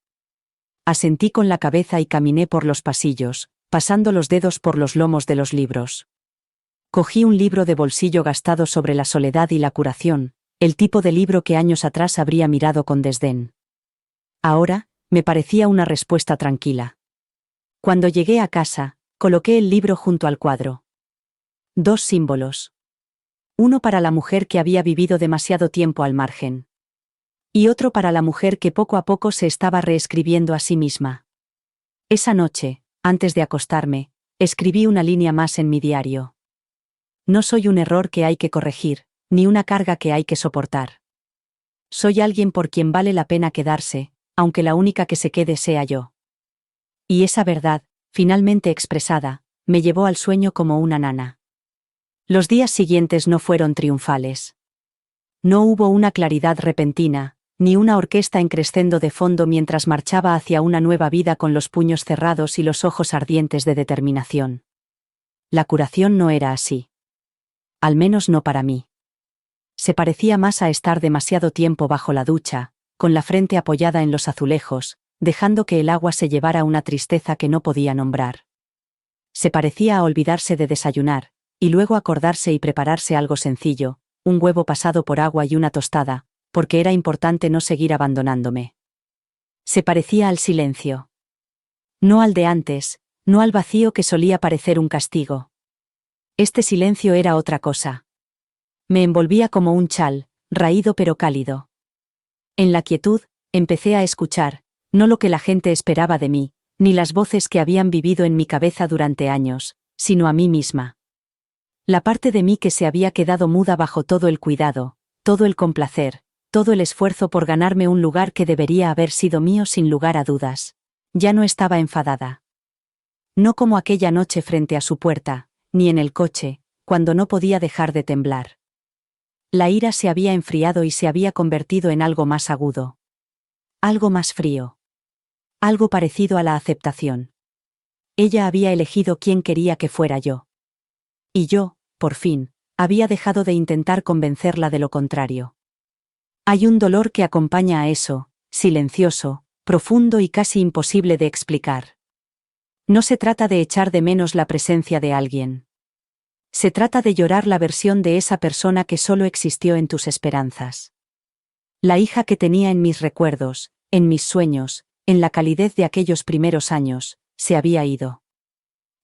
Asentí con la cabeza y caminé por los pasillos, pasando los dedos por los lomos de los libros. Cogí un libro de bolsillo gastado sobre la soledad y la curación, el tipo de libro que años atrás habría mirado con desdén. Ahora, me parecía una respuesta tranquila. Cuando llegué a casa, coloqué el libro junto al cuadro. 2 símbolos. Uno para la mujer que había vivido demasiado tiempo al margen. Y otro para la mujer que poco a poco se estaba reescribiendo a sí misma. Esa noche, antes de acostarme, escribí una línea más en mi diario. No soy un error que hay que corregir, ni una carga que hay que soportar. Soy alguien por quien vale la pena quedarse, aunque la única que se quede sea yo. Y esa verdad, finalmente expresada, me llevó al sueño como una nana. Los días siguientes no fueron triunfales. No hubo una claridad repentina, ni una orquesta en crescendo de fondo mientras marchaba hacia una nueva vida con los puños cerrados y los ojos ardientes de determinación. La curación no era así. Al menos no para mí. Se parecía más a estar demasiado tiempo bajo la ducha, con la frente apoyada en los azulejos, dejando que el agua se llevara una tristeza que no podía nombrar. Se parecía a olvidarse de desayunar, y luego acordarse y prepararse algo sencillo, un huevo pasado por agua y una tostada, porque era importante no seguir abandonándome. Se parecía al silencio. No al de antes, no al vacío que solía parecer un castigo. Este silencio era otra cosa. Me envolvía como un chal, raído pero cálido. En la quietud, empecé a escuchar, no lo que la gente esperaba de mí, ni las voces que habían vivido en mi cabeza durante años, sino a mí misma. La parte de mí que se había quedado muda bajo todo el cuidado, todo el complacer, todo el esfuerzo por ganarme un lugar que debería haber sido mío sin lugar a dudas. Ya no estaba enfadada. No como aquella noche frente a su puerta, ni en el coche, cuando no podía dejar de temblar. La ira se había enfriado y se había convertido en algo más agudo. Algo más frío. Algo parecido a la aceptación. Ella había elegido quién quería que fuera yo. Y yo, por fin, había dejado de intentar convencerla de lo contrario. Hay un dolor que acompaña a eso, silencioso, profundo y casi imposible de explicar. No se trata de echar de menos la presencia de alguien. Se trata de llorar la versión de esa persona que solo existió en tus esperanzas. La hija que tenía en mis recuerdos, en mis sueños, en la calidez de aquellos primeros años, se había ido.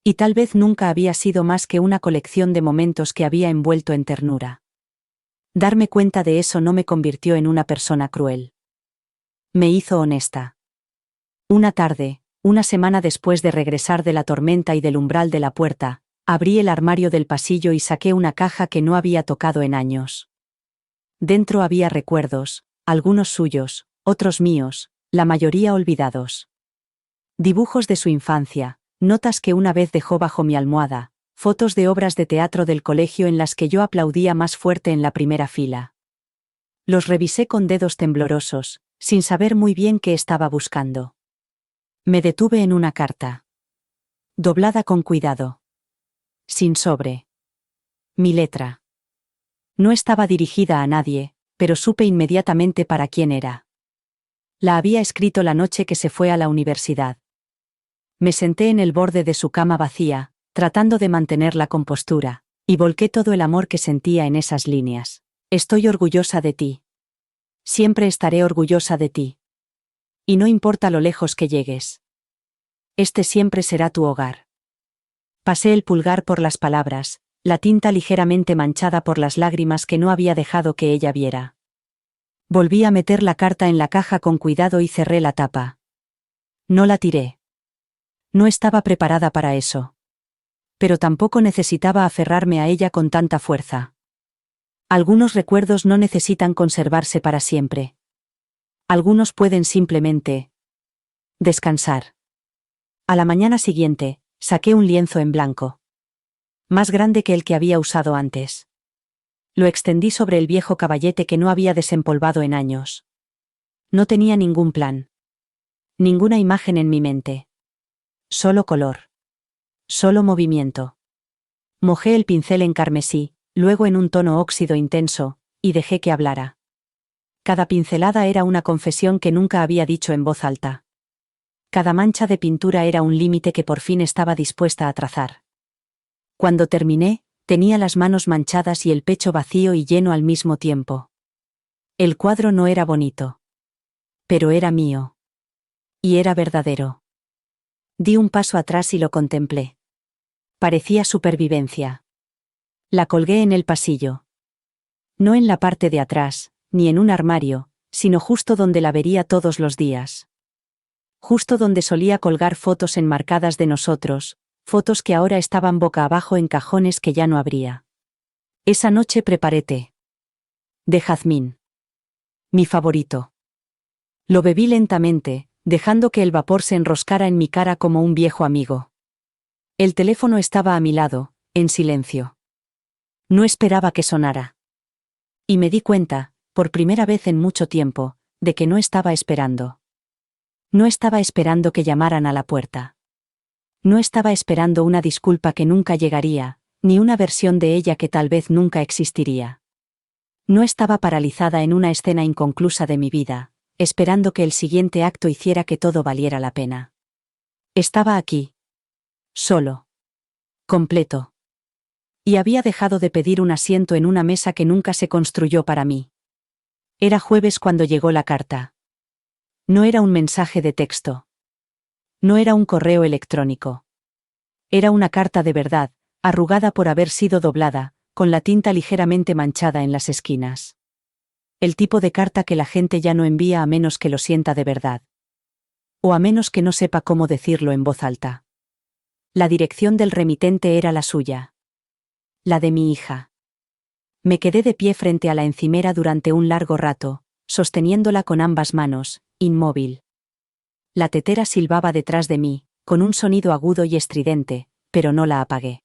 Y tal vez nunca había sido más que una colección de momentos que había envuelto en ternura. Darme cuenta de eso no me convirtió en una persona cruel. Me hizo honesta. Una tarde, una semana después de regresar de la tormenta y del umbral de la puerta, abrí el armario del pasillo y saqué una caja que no había tocado en años. Dentro había recuerdos, algunos suyos, otros míos, la mayoría olvidados. Dibujos de su infancia, notas que una vez dejó bajo mi almohada, fotos de obras de teatro del colegio en las que yo aplaudía más fuerte en la primera fila. Los revisé con dedos temblorosos, sin saber muy bien qué estaba buscando. Me detuve en una carta. Doblada con cuidado. Sin sobre. Mi letra. No estaba dirigida a nadie, pero supe inmediatamente para quién era. La había escrito la noche que se fue a la universidad. Me senté en el borde de su cama vacía, tratando de mantener la compostura, y volqué todo el amor que sentía en esas líneas. Estoy orgullosa de ti. Siempre estaré orgullosa de ti. Y no importa lo lejos que llegues. Este siempre será tu hogar. Pasé el pulgar por las palabras, la tinta ligeramente manchada por las lágrimas que no había dejado que ella viera. Volví a meter la carta en la caja con cuidado y cerré la tapa. No la tiré. No estaba preparada para eso. Pero tampoco necesitaba aferrarme a ella con tanta fuerza. Algunos recuerdos no necesitan conservarse para siempre. Algunos pueden simplemente descansar. A la mañana siguiente, saqué un lienzo en blanco. Más grande que el que había usado antes. Lo extendí sobre el viejo caballete que no había desempolvado en años. No tenía ningún plan. Ninguna imagen en mi mente. Solo color. Solo movimiento. Mojé el pincel en carmesí, luego en un tono óxido intenso, y dejé que hablara. Cada pincelada era una confesión que nunca había dicho en voz alta. Cada mancha de pintura era un límite que por fin estaba dispuesta a trazar. Cuando terminé, tenía las manos manchadas y el pecho vacío y lleno al mismo tiempo. El cuadro no era bonito. Pero era mío. Y era verdadero. Di un paso atrás y lo contemplé. Parecía supervivencia. La colgué en el pasillo. No en la parte de atrás, ni en un armario, sino justo donde la vería todos los días. Justo donde solía colgar fotos enmarcadas de nosotros, fotos que ahora estaban boca abajo en cajones que ya no abría. Esa noche preparé té. De jazmín. Mi favorito. Lo bebí lentamente, dejando que el vapor se enroscara en mi cara como un viejo amigo. El teléfono estaba a mi lado, en silencio. No esperaba que sonara. Y me di cuenta, por primera vez en mucho tiempo, de que no estaba esperando. No estaba esperando que llamaran a la puerta. No estaba esperando una disculpa que nunca llegaría, ni una versión de ella que tal vez nunca existiría. No estaba paralizada en una escena inconclusa de mi vida, esperando que el siguiente acto hiciera que todo valiera la pena. Estaba aquí. Solo. Completo. Y había dejado de pedir un asiento en una mesa que nunca se construyó para mí. Era jueves cuando llegó la carta. No era un mensaje de texto. No era un correo electrónico. Era una carta de verdad, arrugada por haber sido doblada, con la tinta ligeramente manchada en las esquinas. El tipo de carta que la gente ya no envía a menos que lo sienta de verdad. O a menos que no sepa cómo decirlo en voz alta. La dirección del remitente era la suya. La de mi hija. Me quedé de pie frente a la encimera durante un largo rato, sosteniéndola con ambas manos, inmóvil. La tetera silbaba detrás de mí, con un sonido agudo y estridente, pero no la apagué.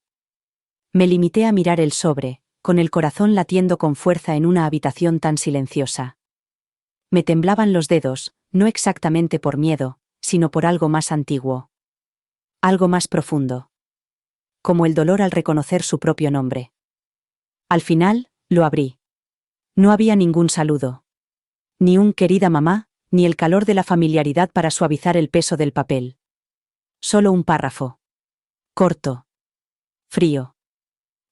Me limité a mirar el sobre, con el corazón latiendo con fuerza en una habitación tan silenciosa. Me temblaban los dedos, no exactamente por miedo, sino por algo más antiguo. Algo más profundo. Como el dolor al reconocer su propio nombre. Al final, lo abrí. No había ningún saludo. Ni un querida mamá, ni el calor de la familiaridad para suavizar el peso del papel. Solo un párrafo. Corto. Frío.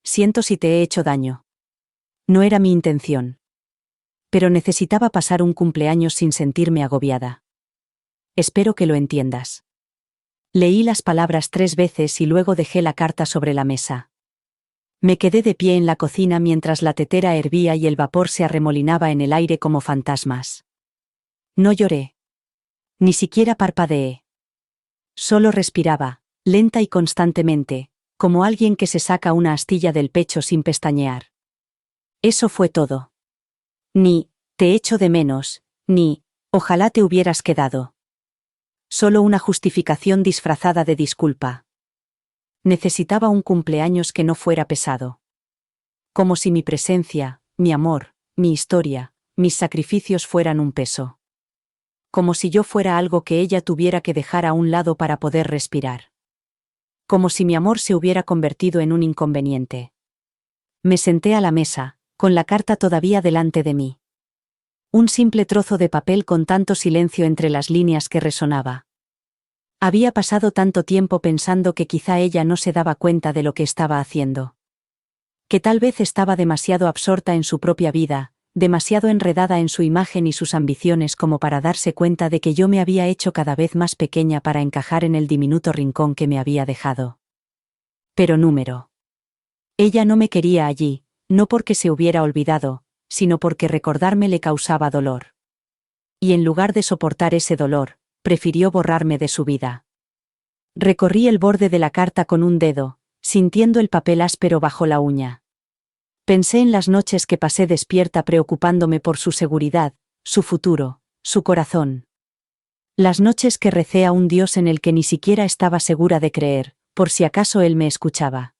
Siento si te he hecho daño. No era mi intención. Pero necesitaba pasar un cumpleaños sin sentirme agobiada. Espero que lo entiendas. Leí las palabras 3 veces y luego dejé la carta sobre la mesa. Me quedé de pie en la cocina mientras la tetera hervía y el vapor se arremolinaba en el aire como fantasmas. No lloré. Ni siquiera parpadeé. Solo respiraba, lenta y constantemente, como alguien que se saca una astilla del pecho sin pestañear. Eso fue todo. Ni, te echo de menos, ni, ojalá te hubieras quedado. Solo una justificación disfrazada de disculpa. Necesitaba un cumpleaños que no fuera pesado. Como si mi presencia, mi amor, mi historia, mis sacrificios fueran un peso. Como si yo fuera algo que ella tuviera que dejar a un lado para poder respirar. Como si mi amor se hubiera convertido en un inconveniente. Me senté a la mesa, con la carta todavía delante de mí. Un simple trozo de papel con tanto silencio entre las líneas que resonaba. Había pasado tanto tiempo pensando que quizá ella no se daba cuenta de lo que estaba haciendo. Que tal vez estaba demasiado absorta en su propia vida, demasiado enredada en su imagen y sus ambiciones como para darse cuenta de que yo me había hecho cada vez más pequeña para encajar en el diminuto rincón que me había dejado. Pero número. Ella no me quería allí, no porque se hubiera olvidado, sino porque recordarme le causaba dolor. Y en lugar de soportar ese dolor, prefirió borrarme de su vida. Recorrí el borde de la carta con un dedo, sintiendo el papel áspero bajo la uña. Pensé en las noches que pasé despierta preocupándome por su seguridad, su futuro, su corazón. Las noches que recé a un Dios en el que ni siquiera estaba segura de creer, por si acaso él me escuchaba.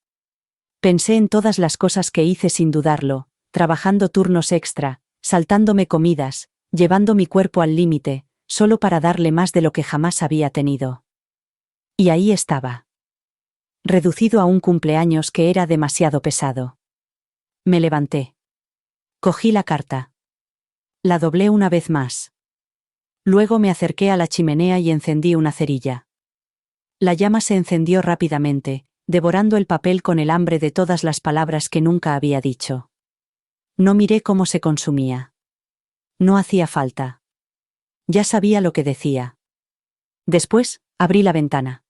Pensé en todas las cosas que hice sin dudarlo, trabajando turnos extra, saltándome comidas, llevando mi cuerpo al límite, solo para darle más de lo que jamás había tenido. Y ahí estaba. Reducido a un cumpleaños que era demasiado pesado. Me levanté. Cogí la carta. La doblé una vez más. Luego me acerqué a la chimenea y encendí una cerilla. La llama se encendió rápidamente, devorando el papel con el hambre de todas las palabras que nunca había dicho. No miré cómo se consumía. No hacía falta. Ya sabía lo que decía. Después, abrí la ventana.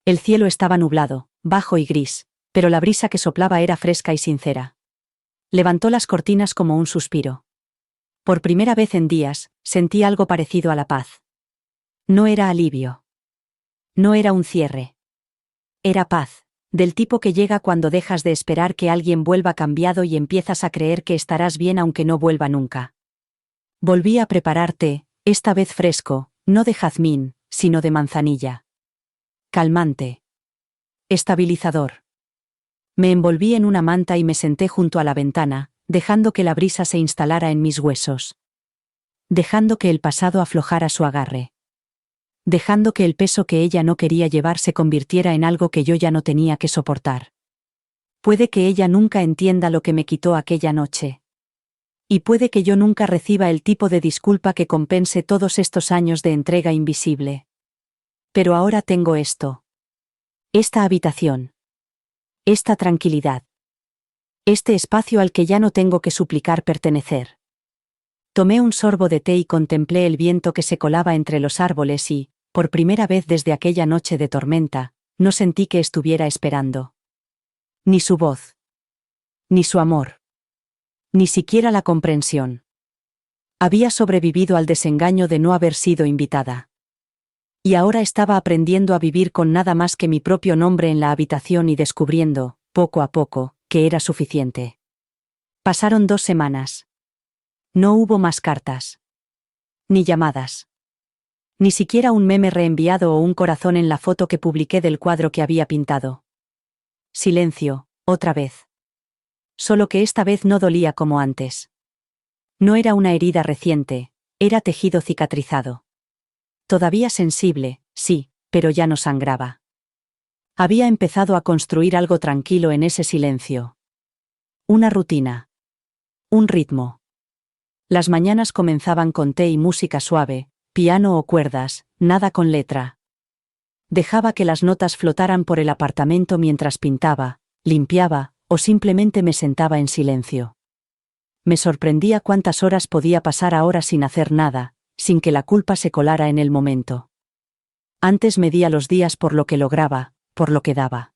El cielo estaba nublado, bajo y gris, pero la brisa que soplaba era fresca y sincera. Levantó las cortinas como un suspiro. Por primera vez en días, sentí algo parecido a la paz. No era alivio. No era un cierre. Era paz, del tipo que llega cuando dejas de esperar que alguien vuelva cambiado y empiezas a creer que estarás bien aunque no vuelva nunca. Volví a preparar té, esta vez fresco, no de jazmín, sino de manzanilla. Calmante. Estabilizador. Me envolví en una manta y me senté junto a la ventana, dejando que la brisa se instalara en mis huesos. Dejando que el pasado aflojara su agarre. Dejando que el peso que ella no quería llevar se convirtiera en algo que yo ya no tenía que soportar. Puede que ella nunca entienda lo que me quitó aquella noche. Y puede que yo nunca reciba el tipo de disculpa que compense todos estos años de entrega invisible. Pero ahora tengo esto. Esta habitación. Esta tranquilidad. Este espacio al que ya no tengo que suplicar pertenecer. Tomé un sorbo de té y contemplé el viento que se colaba entre los árboles y, por primera vez desde aquella noche de tormenta, no sentí que estuviera esperando. Ni su voz. Ni su amor. Ni siquiera la comprensión. Había sobrevivido al desengaño de no haber sido invitada. Y ahora estaba aprendiendo a vivir con nada más que mi propio nombre en la habitación y descubriendo, poco a poco, que era suficiente. Pasaron 2 semanas. No hubo más cartas. Ni llamadas. Ni siquiera un meme reenviado o un corazón en la foto que publiqué del cuadro que había pintado. Silencio, otra vez. Solo que esta vez no dolía como antes. No era una herida reciente, era tejido cicatrizado. Todavía sensible, sí, pero ya no sangraba. Había empezado a construir algo tranquilo en ese silencio. Una rutina. Un ritmo. Las mañanas comenzaban con té y música suave, piano o cuerdas, nada con letra. Dejaba que las notas flotaran por el apartamento mientras pintaba, limpiaba, o simplemente me sentaba en silencio. Me sorprendía cuántas horas podía pasar ahora sin hacer nada, sin que la culpa se colara en el momento. Antes medía los días por lo que lograba, por lo que daba.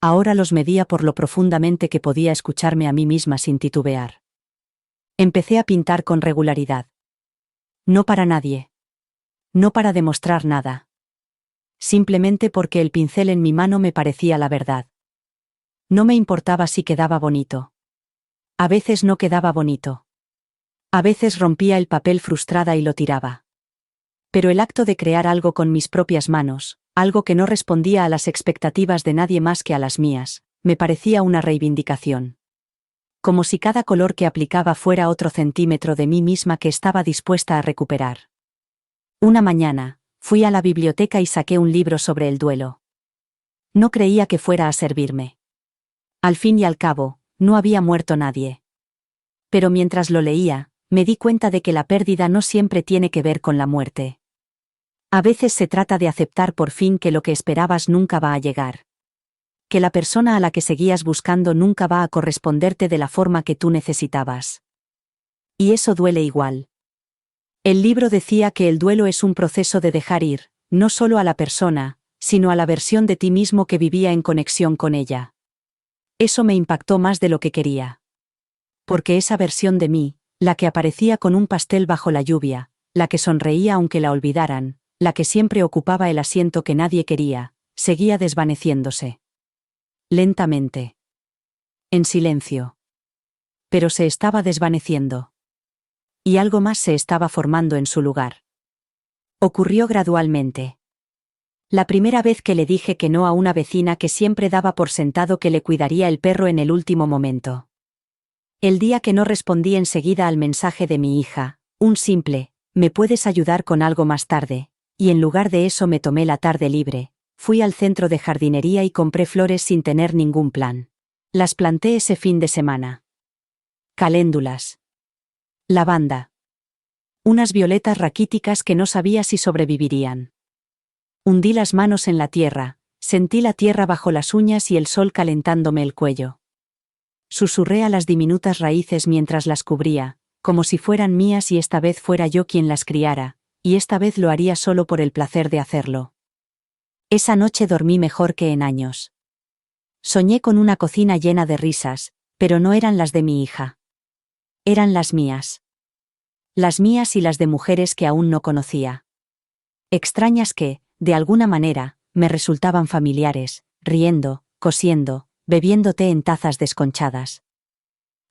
Ahora los medía por lo profundamente que podía escucharme a mí misma sin titubear. Empecé a pintar con regularidad. No para nadie. No para demostrar nada. Simplemente porque el pincel en mi mano me parecía la verdad. No me importaba si quedaba bonito. A veces no quedaba bonito. A veces rompía el papel frustrada y lo tiraba. Pero el acto de crear algo con mis propias manos, algo que no respondía a las expectativas de nadie más que a las mías, me parecía una reivindicación. Como si cada color que aplicaba fuera otro centímetro de mí misma que estaba dispuesta a recuperar. Una mañana, fui a la biblioteca y saqué un libro sobre el duelo. No creía que fuera a servirme. Al fin y al cabo, no había muerto nadie. Pero mientras lo leía, me di cuenta de que la pérdida no siempre tiene que ver con la muerte. A veces se trata de aceptar por fin que lo que esperabas nunca va a llegar. Que la persona a la que seguías buscando nunca va a corresponderte de la forma que tú necesitabas. Y eso duele igual. El libro decía que el duelo es un proceso de dejar ir, no solo a la persona, sino a la versión de ti mismo que vivía en conexión con ella. Eso me impactó más de lo que quería. Porque esa versión de mí, la que aparecía con un pastel bajo la lluvia, la que sonreía aunque la olvidaran, la que siempre ocupaba el asiento que nadie quería, seguía desvaneciéndose. Lentamente. En silencio. Pero se estaba desvaneciendo. Y algo más se estaba formando en su lugar. Ocurrió gradualmente. La primera vez que le dije que no a una vecina que siempre daba por sentado que le cuidaría el perro en el último momento. El día que no respondí enseguida al mensaje de mi hija, un simple, ¿me puedes ayudar con algo más tarde? Y en lugar de eso me tomé la tarde libre, fui al centro de jardinería y compré flores sin tener ningún plan. Las planté ese fin de semana. Caléndulas. Lavanda. Unas violetas raquíticas que no sabía si sobrevivirían. Hundí las manos en la tierra, sentí la tierra bajo las uñas y el sol calentándome el cuello. Susurré a las diminutas raíces mientras las cubría, como si fueran mías y esta vez fuera yo quien las criara, y esta vez lo haría solo por el placer de hacerlo. Esa noche dormí mejor que en años. Soñé con una cocina llena de risas, pero no eran las de mi hija. Eran las mías. Las mías y las de mujeres que aún no conocía. Extrañas que, de alguna manera, me resultaban familiares, riendo, cosiendo, bebiendo té en tazas desconchadas.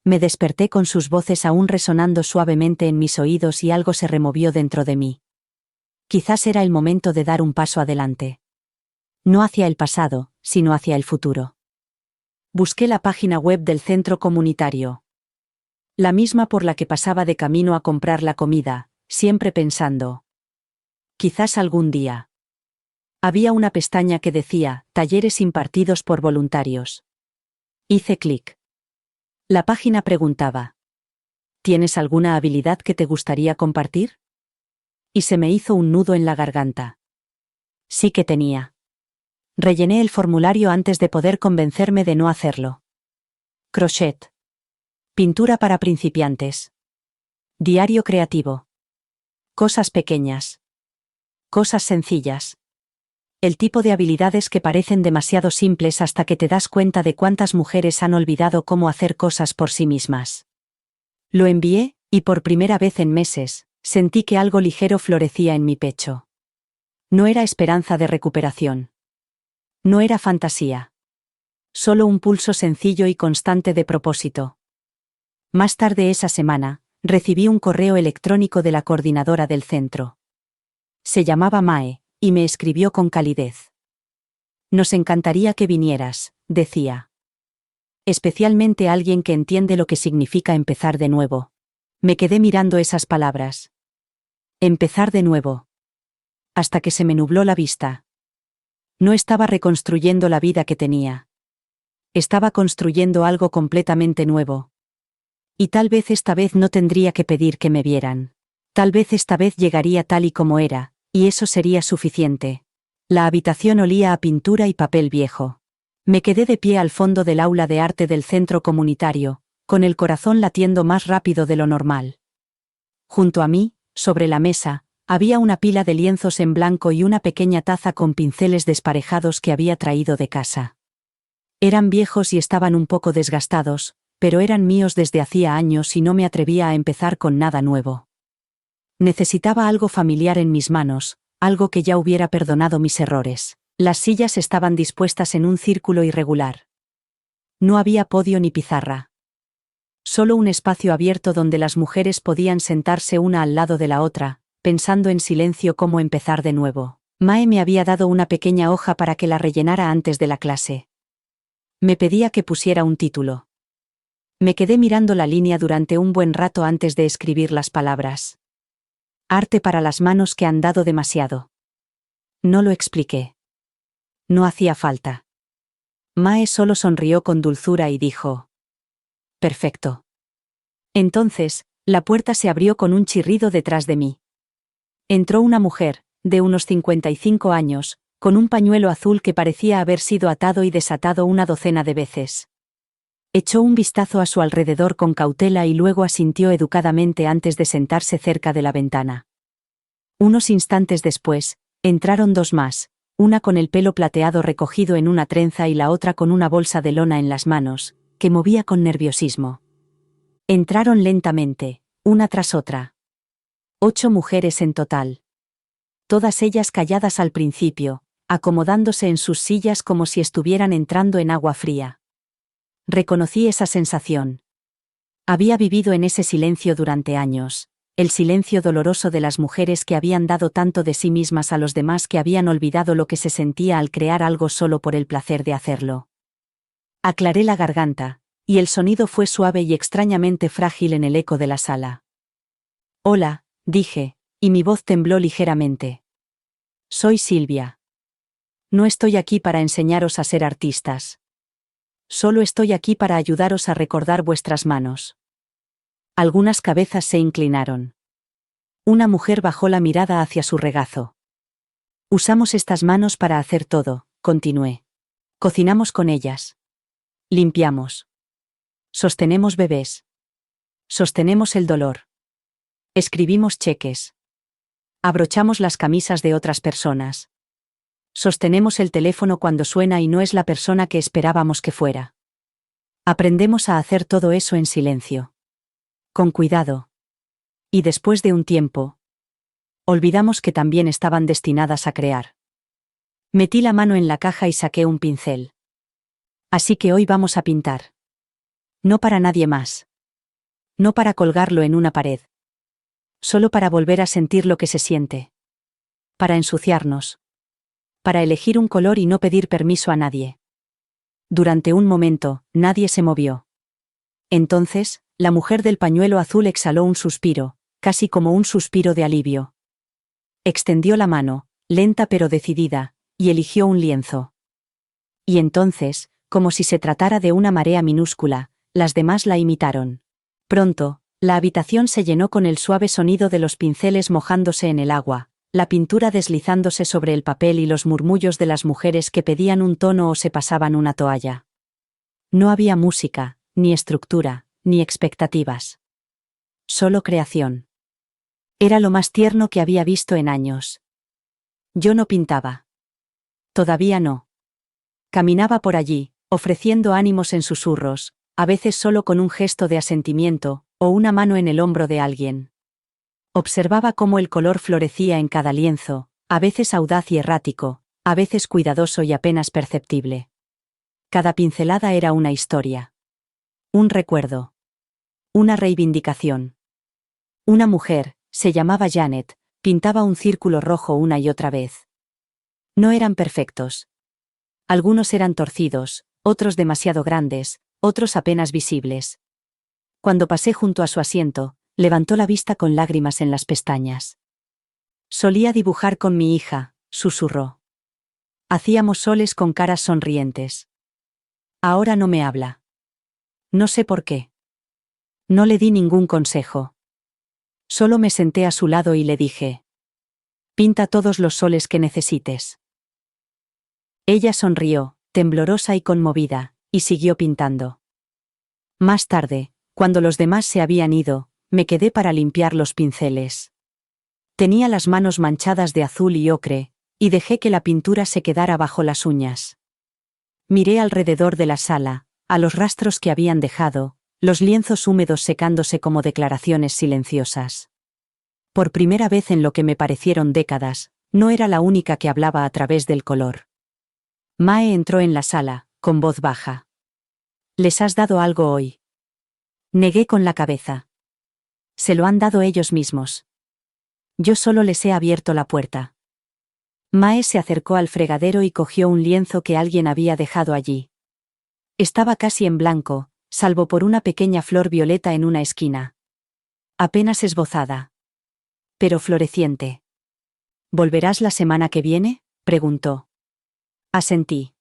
Me desperté con sus voces aún resonando suavemente en mis oídos y algo se removió dentro de mí. Quizás era el momento de dar un paso adelante. No hacia el pasado, sino hacia el futuro. Busqué la página web del centro comunitario. La misma por la que pasaba de camino a comprar la comida, siempre pensando. Quizás algún día. Había una pestaña que decía, talleres impartidos por voluntarios. Hice clic. La página preguntaba. ¿Tienes alguna habilidad que te gustaría compartir? Y se me hizo un nudo en la garganta. Sí que tenía. Rellené el formulario antes de poder convencerme de no hacerlo. Crochet. Pintura para principiantes. Diario creativo. Cosas pequeñas. Cosas sencillas. El tipo de habilidades que parecen demasiado simples hasta que te das cuenta de cuántas mujeres han olvidado cómo hacer cosas por sí mismas. Lo envié, y por primera vez en meses, sentí que algo ligero florecía en mi pecho. No era esperanza de recuperación. No era fantasía. Solo un pulso sencillo y constante de propósito. Más tarde esa semana, recibí un correo electrónico de la coordinadora del centro. Se llamaba Mae, y me escribió con calidez. Nos encantaría que vinieras, decía. Especialmente alguien que entiende lo que significa empezar de nuevo. Me quedé mirando esas palabras. Empezar de nuevo. Hasta que se me nubló la vista. No estaba reconstruyendo la vida que tenía. Estaba construyendo algo completamente nuevo. Y tal vez esta vez no tendría que pedir que me vieran. Tal vez esta vez llegaría tal y como era, y eso sería suficiente. La habitación olía a pintura y papel viejo. Me quedé de pie al fondo del aula de arte del centro comunitario, con el corazón latiendo más rápido de lo normal. Junto a mí, sobre la mesa, Había una pila de lienzos en blanco y una pequeña taza con pinceles desparejados que había traído de casa. Eran viejos y estaban un poco desgastados, pero eran míos desde hacía años y no me atrevía a empezar con nada nuevo. Necesitaba algo familiar en mis manos, algo que ya hubiera perdonado mis errores. Las sillas estaban dispuestas en un círculo irregular. No había podio ni pizarra. Solo un espacio abierto donde las mujeres podían sentarse una al lado de la otra, pensando en silencio cómo empezar de nuevo. Mae me había dado una pequeña hoja para que la rellenara antes de la clase. Me pedía que pusiera un título. Me quedé mirando la línea durante un buen rato antes de escribir las palabras. Arte para las manos que han dado demasiado. No lo expliqué. No hacía falta. Mae solo sonrió con dulzura y dijo: perfecto. Entonces, la puerta se abrió con un chirrido detrás de mí. Entró una mujer, de unos 55 años, con un pañuelo azul que parecía haber sido atado y desatado una docena de veces. Echó un vistazo a su alrededor con cautela y luego asintió educadamente antes de sentarse cerca de la ventana. Unos instantes después, entraron dos más, una con el pelo plateado recogido en una trenza y la otra con una bolsa de lona en las manos, que movía con nerviosismo. Entraron lentamente, una tras otra. 8 mujeres en total. Todas ellas calladas al principio, acomodándose en sus sillas como si estuvieran entrando en agua fría. Reconocí esa sensación. Había vivido en ese silencio durante años, el silencio doloroso de las mujeres que habían dado tanto de sí mismas a los demás que habían olvidado lo que se sentía al crear algo solo por el placer de hacerlo. Aclaré la garganta, y el sonido fue suave y extrañamente frágil en el eco de la sala. Hola, dije, y mi voz tembló ligeramente. Soy Silvia. No estoy aquí para enseñaros a ser artistas. Solo estoy aquí para ayudaros a recordar vuestras manos. Algunas cabezas se inclinaron. Una mujer bajó la mirada hacia su regazo. Usamos estas manos para hacer todo, continué. Cocinamos con ellas. Limpiamos. Sostenemos bebés. Sostenemos el dolor. Escribimos cheques. Abrochamos las camisas de otras personas. Sostenemos el teléfono cuando suena y no es la persona que esperábamos que fuera. Aprendemos a hacer todo eso en silencio. Con cuidado. Y después de un tiempo, olvidamos que también estaban destinadas a crear. Metí la mano en la caja y saqué un pincel. Así que hoy vamos a pintar. No para nadie más. No para colgarlo en una pared. Solo para volver a sentir lo que se siente. Para ensuciarnos. Para elegir un color y no pedir permiso a nadie. Durante un momento, nadie se movió. Entonces, la mujer del pañuelo azul exhaló un suspiro, casi como un suspiro de alivio. Extendió la mano, lenta pero decidida, y eligió un lienzo. Y entonces, como si se tratara de una marea minúscula, las demás la imitaron. Pronto, la habitación se llenó con el suave sonido de los pinceles mojándose en el agua, la pintura deslizándose sobre el papel y los murmullos de las mujeres que pedían un tono o se pasaban una toalla. No había música, ni estructura, ni expectativas. Solo creación. Era lo más tierno que había visto en años. Yo no pintaba. Todavía no. Caminaba por allí, ofreciendo ánimos en susurros, a veces solo con un gesto de asentimiento, o una mano en el hombro de alguien. Observaba cómo el color florecía en cada lienzo, a veces audaz y errático, a veces cuidadoso y apenas perceptible. Cada pincelada era una historia. Un recuerdo. Una reivindicación. Una mujer, se llamaba Janet, pintaba un círculo rojo una y otra vez. No eran perfectos. Algunos eran torcidos, otros demasiado grandes, otros apenas visibles. Cuando pasé junto a su asiento, levantó la vista con lágrimas en las pestañas. Solía dibujar con mi hija, susurró. Hacíamos soles con caras sonrientes. Ahora no me habla. No sé por qué. No le di ningún consejo. Solo me senté a su lado y le dije: pinta todos los soles que necesites. Ella sonrió, temblorosa y conmovida, y siguió pintando. Más tarde, cuando los demás se habían ido, me quedé para limpiar los pinceles. Tenía las manos manchadas de azul y ocre, y dejé que la pintura se quedara bajo las uñas. Miré alrededor de la sala, a los rastros que habían dejado, los lienzos húmedos secándose como declaraciones silenciosas. Por primera vez en lo que me parecieron décadas, no era la única que hablaba a través del color. Mae entró en la sala, con voz baja. ¿Les has dado algo hoy? Negué con la cabeza. Se lo han dado ellos mismos. Yo solo les he abierto la puerta. Mae se acercó al fregadero y cogió un lienzo que alguien había dejado allí. Estaba casi en blanco, salvo por una pequeña flor violeta en una esquina. Apenas esbozada. Pero floreciente. ¿Volverás la semana que viene?, preguntó. Asentí.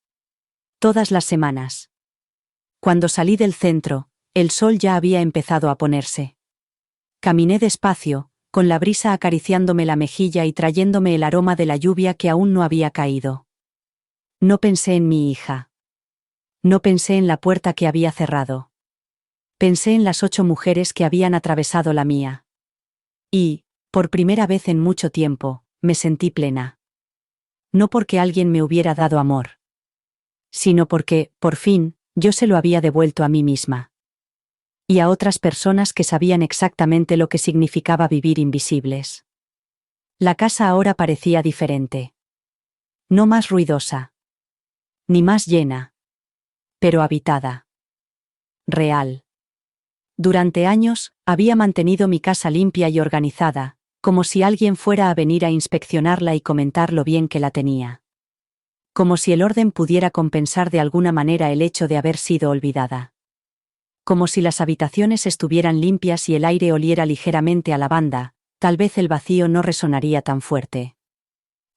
Todas las semanas. Cuando salí del centro, el sol ya había empezado a ponerse. Caminé despacio, con la brisa acariciándome la mejilla y trayéndome el aroma de la lluvia que aún no había caído. No pensé en mi hija. No pensé en la puerta que había cerrado. Pensé en las 8 mujeres que habían atravesado la mía. Y, por primera vez en mucho tiempo, me sentí plena. No porque alguien me hubiera dado amor, sino porque, por fin, yo se lo había devuelto a mí misma. Y a otras personas que sabían exactamente lo que significaba vivir invisibles. La casa ahora parecía diferente. No más ruidosa. Ni más llena. Pero habitada. Real. Durante años, había mantenido mi casa limpia y organizada, como si alguien fuera a venir a inspeccionarla y comentar lo bien que la tenía. Como si el orden pudiera compensar de alguna manera el hecho de haber sido olvidada. Como si las habitaciones estuvieran limpias y el aire oliera ligeramente a lavanda, tal vez el vacío no resonaría tan fuerte.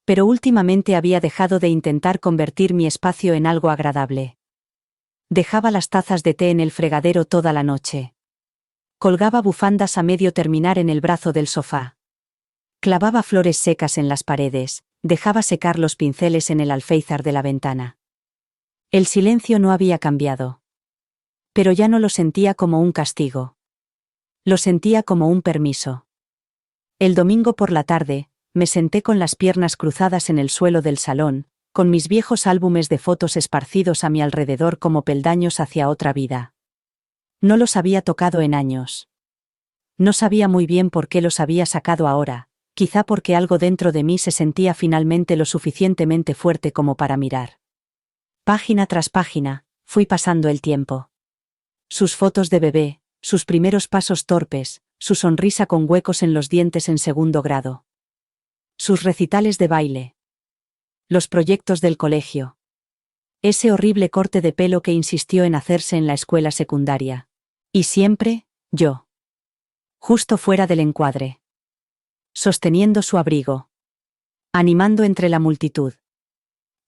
Pero últimamente había dejado de intentar convertir mi espacio en algo agradable. Dejaba las tazas de té en el fregadero toda la noche. Colgaba bufandas a medio terminar en el brazo del sofá. Clavaba flores secas en las paredes, dejaba secar los pinceles en el alféizar de la ventana. El silencio no había cambiado. Pero ya no lo sentía como un castigo. Lo sentía como un permiso. El domingo por la tarde, me senté con las piernas cruzadas en el suelo del salón, con mis viejos álbumes de fotos esparcidos a mi alrededor como peldaños hacia otra vida. No los había tocado en años. No sabía muy bien por qué los había sacado ahora, quizá porque algo dentro de mí se sentía finalmente lo suficientemente fuerte como para mirar. Página tras página, fui pasando el tiempo. Sus fotos de bebé, sus primeros pasos torpes, su sonrisa con huecos en los dientes en segundo grado. Sus recitales de baile. Los proyectos del colegio. Ese horrible corte de pelo que insistió en hacerse en la escuela secundaria. Y siempre, yo. Justo fuera del encuadre. Sosteniendo su abrigo. Animando entre la multitud.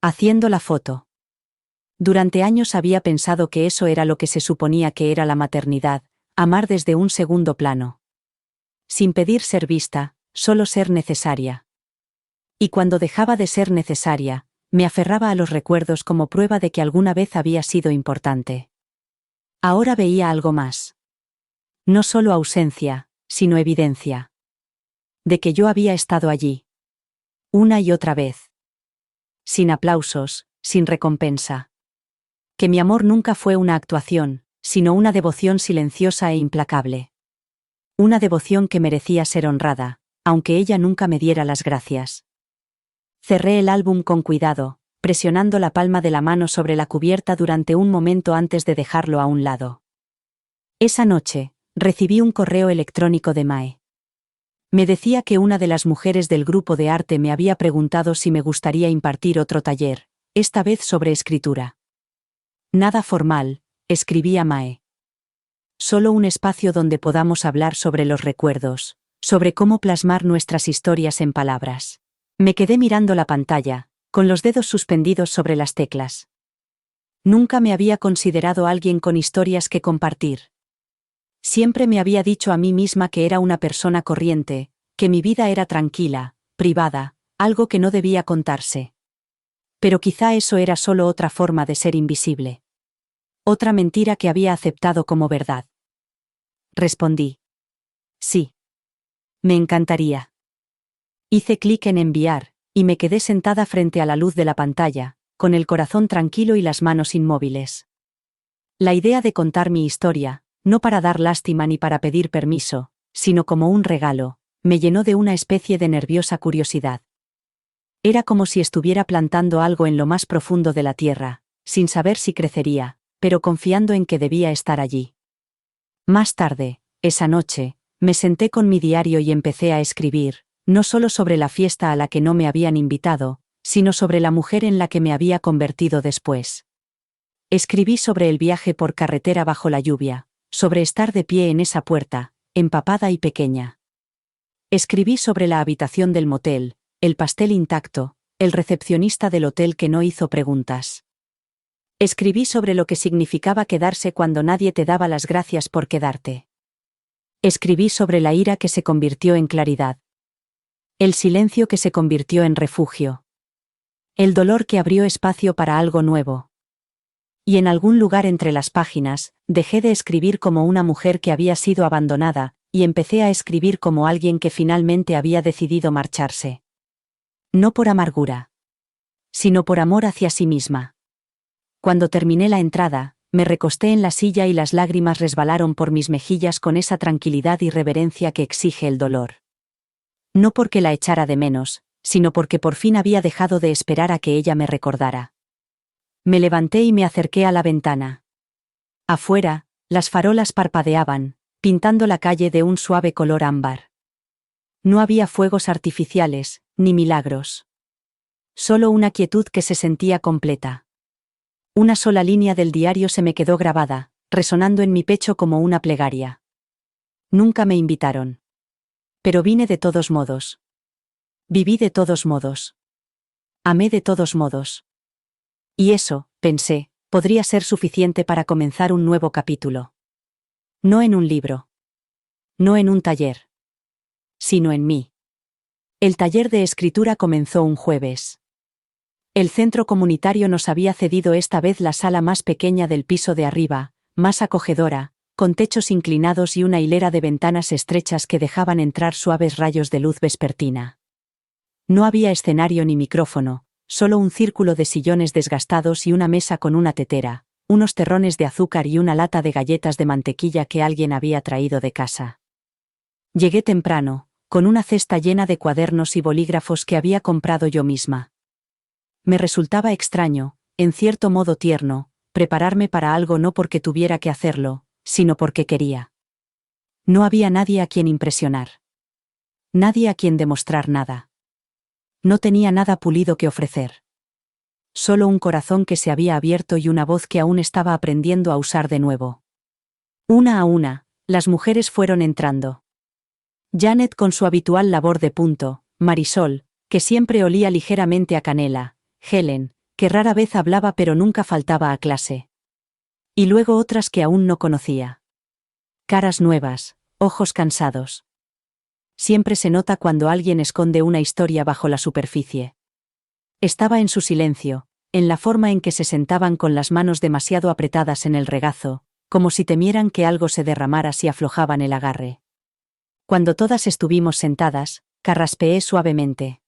Haciendo la foto. Durante años había pensado que eso era lo que se suponía que era la maternidad, amar desde un segundo plano. Sin pedir ser vista, solo ser necesaria. Y cuando dejaba de ser necesaria, me aferraba a los recuerdos como prueba de que alguna vez había sido importante. Ahora veía algo más. No solo ausencia, sino evidencia. De que yo había estado allí. Una y otra vez. Sin aplausos, sin recompensa. Que mi amor nunca fue una actuación, sino una devoción silenciosa e implacable. Una devoción que merecía ser honrada, aunque ella nunca me diera las gracias. Cerré el álbum con cuidado, presionando la palma de la mano sobre la cubierta durante un momento antes de dejarlo a un lado. Esa noche, recibí un correo electrónico de Mae. Me decía que una de las mujeres del grupo de arte me había preguntado si me gustaría impartir otro taller, esta vez sobre escritura. Nada formal, escribía Mae. Solo un espacio donde podamos hablar sobre los recuerdos, sobre cómo plasmar nuestras historias en palabras. Me quedé mirando la pantalla, con los dedos suspendidos sobre las teclas. Nunca me había considerado alguien con historias que compartir. Siempre me había dicho a mí misma que era una persona corriente, que mi vida era tranquila, privada, algo que no debía contarse. Pero quizá eso era solo otra forma de ser invisible. Otra mentira que había aceptado como verdad. Respondí. Sí. Me encantaría. Hice clic en enviar, y me quedé sentada frente a la luz de la pantalla, con el corazón tranquilo y las manos inmóviles. La idea de contar mi historia, no para dar lástima ni para pedir permiso, sino como un regalo, me llenó de una especie de nerviosa curiosidad. Era como si estuviera plantando algo en lo más profundo de la tierra, sin saber si crecería, pero confiando en que debía estar allí. Más tarde, esa noche, me senté con mi diario y empecé a escribir, no solo sobre la fiesta a la que no me habían invitado, sino sobre la mujer en la que me había convertido después. Escribí sobre el viaje por carretera bajo la lluvia, sobre estar de pie en esa puerta, empapada y pequeña. Escribí sobre la habitación del motel, el pastel intacto, el recepcionista del hotel que no hizo preguntas. Escribí sobre lo que significaba quedarse cuando nadie te daba las gracias por quedarte. Escribí sobre la ira que se convirtió en claridad. El silencio que se convirtió en refugio. El dolor que abrió espacio para algo nuevo. Y en algún lugar entre las páginas, dejé de escribir como una mujer que había sido abandonada, y empecé a escribir como alguien que finalmente había decidido marcharse. No por amargura, sino por amor hacia sí misma. Cuando terminé la entrada, me recosté en la silla y las lágrimas resbalaron por mis mejillas con esa tranquilidad y reverencia que exige el dolor. No porque la echara de menos, sino porque por fin había dejado de esperar a que ella me recordara. Me levanté y me acerqué a la ventana. Afuera, las farolas parpadeaban, pintando la calle de un suave color ámbar. No había fuegos artificiales, ni milagros. Solo una quietud que se sentía completa. Una sola línea del diario se me quedó grabada, resonando en mi pecho como una plegaria. Nunca me invitaron. Pero vine de todos modos. Viví de todos modos. Amé de todos modos. Y eso, pensé, podría ser suficiente para comenzar un nuevo capítulo. No en un libro. No en un taller. Sino en mí. El taller de escritura comenzó un jueves. El centro comunitario nos había cedido esta vez la sala más pequeña del piso de arriba, más acogedora, con techos inclinados y una hilera de ventanas estrechas que dejaban entrar suaves rayos de luz vespertina. No había escenario ni micrófono, solo un círculo de sillones desgastados y una mesa con una tetera, unos terrones de azúcar y una lata de galletas de mantequilla que alguien había traído de casa. Llegué temprano, con una cesta llena de cuadernos y bolígrafos que había comprado yo misma. Me resultaba extraño, en cierto modo tierno, prepararme para algo no porque tuviera que hacerlo, sino porque quería. No había nadie a quien impresionar. Nadie a quien demostrar nada. No tenía nada pulido que ofrecer. Solo un corazón que se había abierto y una voz que aún estaba aprendiendo a usar de nuevo. Una a una, las mujeres fueron entrando. Janet con su habitual labor de punto, Marisol, que siempre olía ligeramente a canela, Helen, que rara vez hablaba pero nunca faltaba a clase. Y luego otras que aún no conocía. Caras nuevas, ojos cansados. Siempre se nota cuando alguien esconde una historia bajo la superficie. Estaba en su silencio, en la forma en que se sentaban con las manos demasiado apretadas en el regazo, como si temieran que algo se derramara si aflojaban el agarre. Cuando todas estuvimos sentadas, carraspeé suavemente.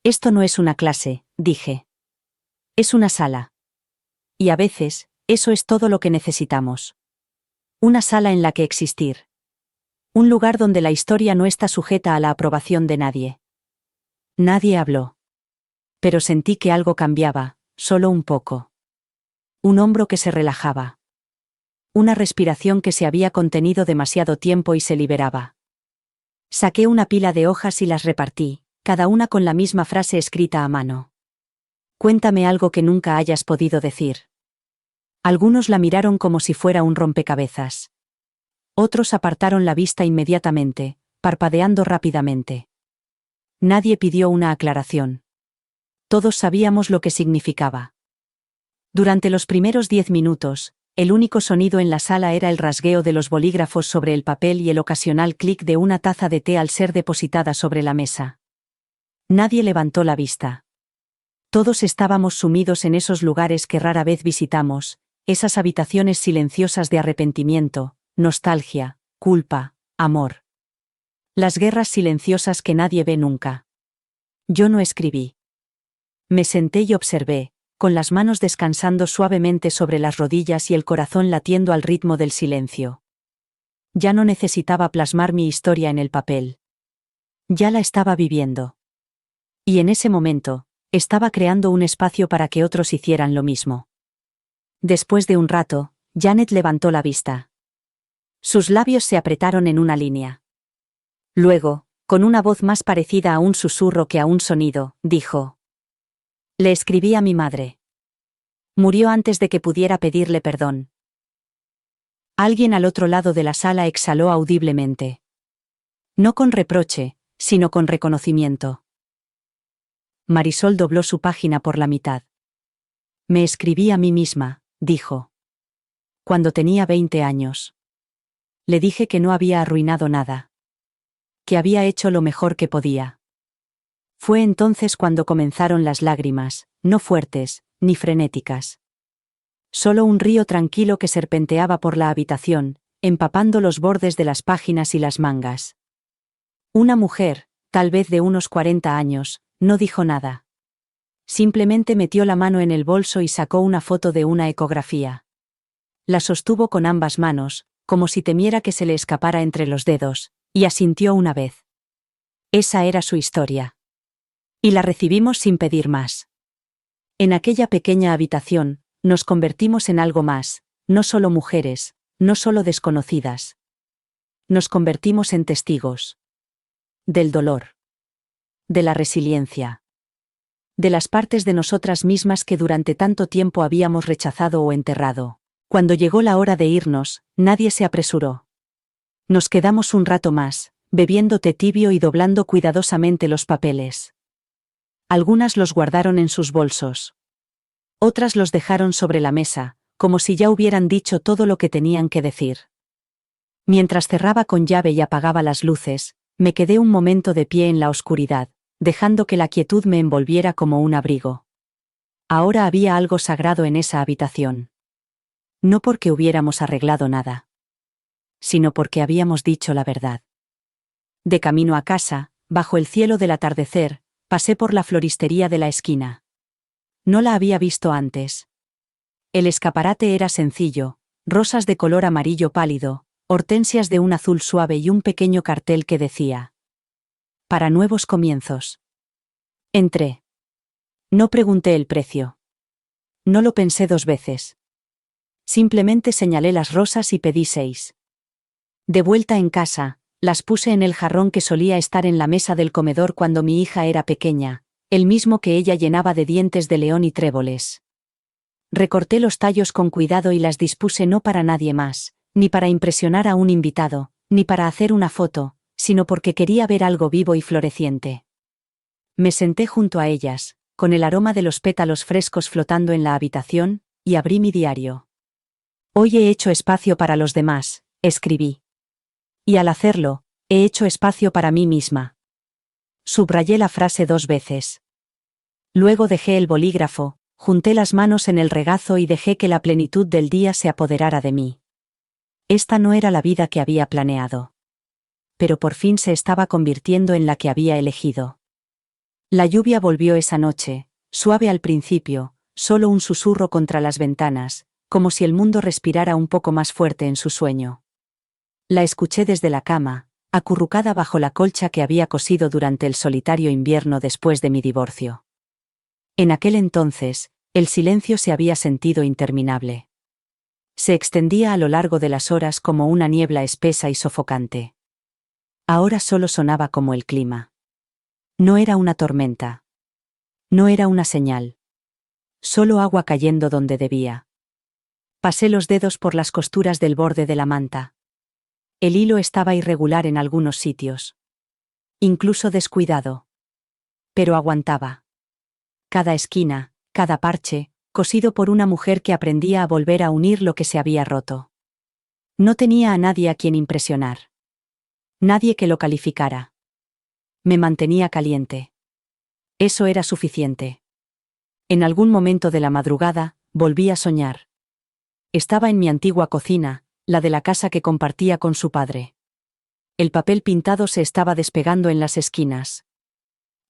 Esto no es una clase, dije. Es una sala. Y a veces, eso es todo lo que necesitamos. Una sala en la que existir. Un lugar donde la historia no está sujeta a la aprobación de nadie. Nadie habló. Pero sentí que algo cambiaba, solo un poco. Un hombro que se relajaba. Una respiración que se había contenido demasiado tiempo y se liberaba. Saqué una pila de hojas y las repartí, cada una con la misma frase escrita a mano. Cuéntame algo que nunca hayas podido decir. Algunos la miraron como si fuera un rompecabezas. Otros apartaron la vista inmediatamente, parpadeando rápidamente. Nadie pidió una aclaración. Todos sabíamos lo que significaba. Durante los primeros 10 minutos, el único sonido en la sala era el rasgueo de los bolígrafos sobre el papel y el ocasional clic de una taza de té al ser depositada sobre la mesa. Nadie levantó la vista. Todos estábamos sumidos en esos lugares que rara vez visitamos, esas habitaciones silenciosas de arrepentimiento, nostalgia, culpa, amor. Las guerras silenciosas que nadie ve nunca. Yo no escribí. Me senté y observé, con las manos descansando suavemente sobre las rodillas y el corazón latiendo al ritmo del silencio. Ya no necesitaba plasmar mi historia en el papel. Ya la estaba viviendo. Y en ese momento, estaba creando un espacio para que otros hicieran lo mismo. Después de un rato, Janet levantó la vista. Sus labios se apretaron en una línea. Luego, con una voz más parecida a un susurro que a un sonido, dijo: Le escribí a mi madre. Murió antes de que pudiera pedirle perdón. Alguien al otro lado de la sala exhaló audiblemente. No con reproche, sino con reconocimiento. Marisol dobló su página por la mitad. Me escribí a mí misma, dijo. Cuando tenía 20 años. Le dije que no había arruinado nada. Que había hecho lo mejor que podía. Fue entonces cuando comenzaron las lágrimas, no fuertes, ni frenéticas. Solo un río tranquilo que serpenteaba por la habitación, empapando los bordes de las páginas y las mangas. Una mujer, tal vez de unos 40 años, no dijo nada. Simplemente metió la mano en el bolso y sacó una foto de una ecografía. La sostuvo con ambas manos, como si temiera que se le escapara entre los dedos, y asintió una vez. Esa era su historia. Y la recibimos sin pedir más. En aquella pequeña habitación, nos convertimos en algo más, no solo mujeres, no solo desconocidas. Nos convertimos en testigos. Del dolor. De la resiliencia. De las partes de nosotras mismas que durante tanto tiempo habíamos rechazado o enterrado. Cuando llegó la hora de irnos, nadie se apresuró. Nos quedamos un rato más, bebiendo té tibio y doblando cuidadosamente los papeles. Algunas los guardaron en sus bolsos. Otras los dejaron sobre la mesa, como si ya hubieran dicho todo lo que tenían que decir. Mientras cerraba con llave y apagaba las luces, me quedé un momento de pie en la oscuridad, dejando que la quietud me envolviera como un abrigo. Ahora había algo sagrado en esa habitación. No porque hubiéramos arreglado nada, sino porque habíamos dicho la verdad. De camino a casa, bajo el cielo del atardecer, pasé por la floristería de la esquina. No la había visto antes. El escaparate era sencillo, rosas de color amarillo pálido, hortensias de un azul suave y un pequeño cartel que decía: Para nuevos comienzos. Entré. No pregunté el precio. No lo pensé 2 veces. Simplemente señalé las rosas y pedí 6. De vuelta en casa, las puse en el jarrón que solía estar en la mesa del comedor cuando mi hija era pequeña, el mismo que ella llenaba de dientes de león y tréboles. Recorté los tallos con cuidado y las dispuse no para nadie más, ni para impresionar a un invitado, ni para hacer una foto, sino porque quería ver algo vivo y floreciente. Me senté junto a ellas, con el aroma de los pétalos frescos flotando en la habitación, y abrí mi diario. Hoy he hecho espacio para los demás, escribí. Y al hacerlo, he hecho espacio para mí misma. Subrayé la frase 2 veces. Luego dejé el bolígrafo, junté las manos en el regazo y dejé que la plenitud del día se apoderara de mí. Esta no era la vida que había planeado. Pero por fin se estaba convirtiendo en la que había elegido. La lluvia volvió esa noche, suave al principio, solo un susurro contra las ventanas, como si el mundo respirara un poco más fuerte en su sueño. La escuché desde la cama, acurrucada bajo la colcha que había cosido durante el solitario invierno después de mi divorcio. En aquel entonces, el silencio se había sentido interminable. Se extendía a lo largo de las horas como una niebla espesa y sofocante. Ahora solo sonaba como el clima. No era una tormenta. No era una señal. Solo agua cayendo donde debía. Pasé los dedos por las costuras del borde de la manta. El hilo estaba irregular en algunos sitios. Incluso descuidado. Pero aguantaba. Cada esquina, cada parche, cosido por una mujer que aprendía a volver a unir lo que se había roto. No tenía a nadie a quien impresionar. Nadie que lo calificara. Me mantenía caliente. Eso era suficiente. En algún momento de la madrugada, volví a soñar. Estaba en mi antigua cocina, la de la casa que compartía con su padre. El papel pintado se estaba despegando en las esquinas.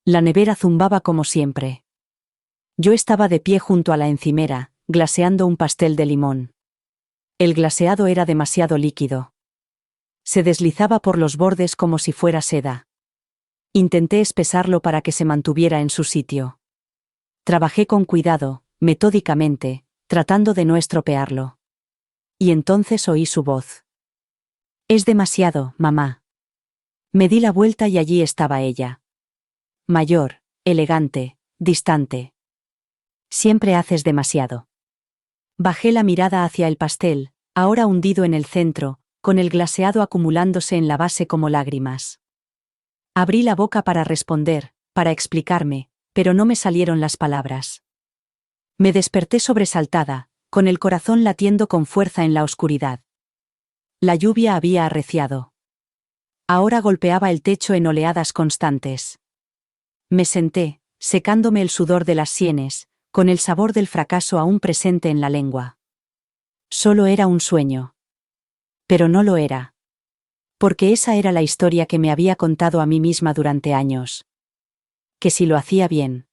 La nevera zumbaba como siempre. Yo estaba de pie junto a la encimera, glaseando un pastel de limón. El glaseado era demasiado líquido. Se deslizaba por los bordes como si fuera seda. Intenté espesarlo para que se mantuviera en su sitio. Trabajé con cuidado, metódicamente, tratando de no estropearlo. Y entonces oí su voz. «Es demasiado, mamá». Me di la vuelta y allí estaba ella. Mayor, elegante, distante. «Siempre haces demasiado». Bajé la mirada hacia el pastel, ahora hundido en el centro, con el glaseado acumulándose en la base como lágrimas. Abrí la boca para responder, para explicarme, pero no me salieron las palabras. Me desperté sobresaltada, con el corazón latiendo con fuerza en la oscuridad. La lluvia había arreciado. Ahora golpeaba el techo en oleadas constantes. Me senté, secándome el sudor de las sienes, con el sabor del fracaso aún presente en la lengua. Solo era un sueño. Pero no lo era. Porque esa era la historia que me había contado a mí misma durante años. Que si lo hacía bien.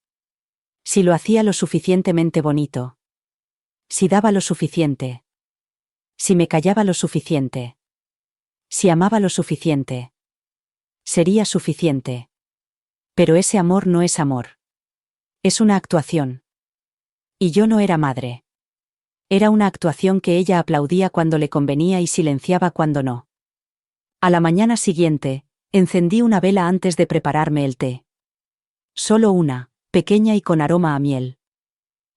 Si lo hacía lo suficientemente bonito. Si daba lo suficiente. Si me callaba lo suficiente. Si amaba lo suficiente. Sería suficiente. Pero ese amor no es amor. Es una actuación. Y yo no era madre. Era una actuación que ella aplaudía cuando le convenía y silenciaba cuando no. A la mañana siguiente, encendí una vela antes de prepararme el té. Solo una, pequeña y con aroma a miel.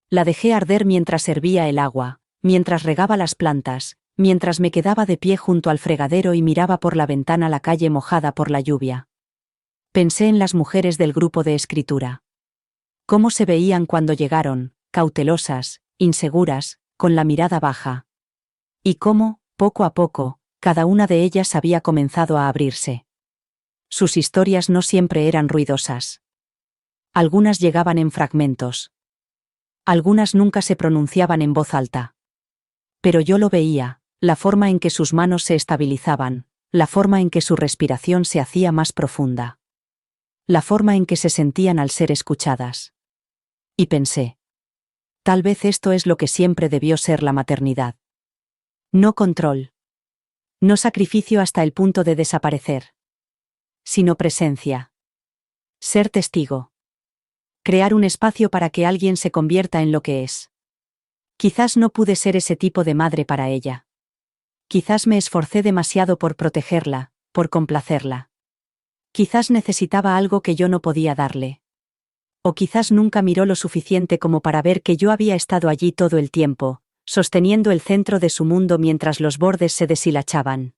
La dejé arder mientras hervía el agua, mientras regaba las plantas, mientras me quedaba de pie junto al fregadero y miraba por la ventana la calle mojada por la lluvia. Pensé en las mujeres del grupo de escritura. Cómo se veían cuando llegaron, cautelosas, inseguras, con la mirada baja. Y cómo, poco a poco, cada una de ellas había comenzado a abrirse. Sus historias no siempre eran ruidosas. Algunas llegaban en fragmentos. Algunas nunca se pronunciaban en voz alta. Pero yo lo veía, la forma en que sus manos se estabilizaban, la forma en que su respiración se hacía más profunda. La forma en que se sentían al ser escuchadas. Y pensé. Tal vez esto es lo que siempre debió ser la maternidad. No control. No sacrificio hasta el punto de desaparecer. Sino presencia. Ser testigo. Crear un espacio para que alguien se convierta en lo que es. Quizás no pude ser ese tipo de madre para ella. Quizás me esforcé demasiado por protegerla, por complacerla. Quizás necesitaba algo que yo no podía darle. O quizás nunca miró lo suficiente como para ver que yo había estado allí todo el tiempo, sosteniendo el centro de su mundo mientras los bordes se deshilachaban.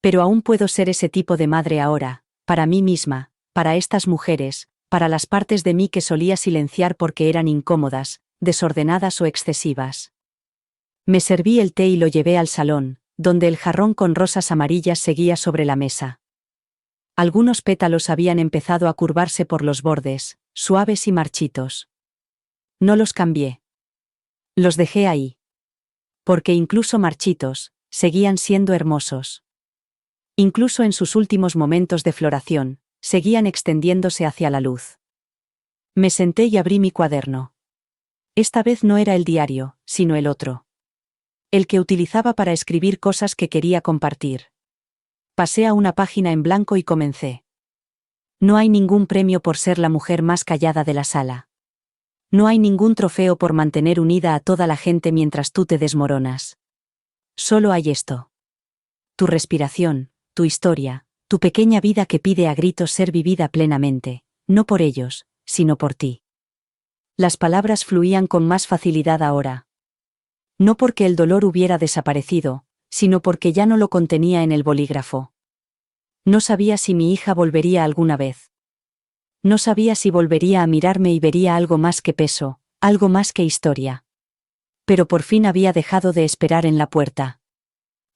Pero aún puedo ser ese tipo de madre ahora, para mí misma, para estas mujeres, para las partes de mí que solía silenciar porque eran incómodas, desordenadas o excesivas. Me serví el té y lo llevé al salón, donde el jarrón con rosas amarillas seguía sobre la mesa. Algunos pétalos habían empezado a curvarse por los bordes, suaves y marchitos. No los cambié. Los dejé ahí. Porque incluso marchitos, seguían siendo hermosos. Incluso en sus últimos momentos de floración, seguían extendiéndose hacia la luz. Me senté y abrí mi cuaderno. Esta vez no era el diario, sino el otro. El que utilizaba para escribir cosas que quería compartir. Pasé a una página en blanco y comencé. No hay ningún premio por ser la mujer más callada de la sala. No hay ningún trofeo por mantener unida a toda la gente mientras tú te desmoronas. Solo hay esto. Tu respiración, tu historia, tu pequeña vida que pide a gritos ser vivida plenamente, no por ellos, sino por ti. Las palabras fluían con más facilidad ahora. No porque el dolor hubiera desaparecido, sino porque ya no lo contenía en el bolígrafo. No sabía si mi hija volvería alguna vez. No sabía si volvería a mirarme y vería algo más que peso, algo más que historia. Pero por fin había dejado de esperar en la puerta.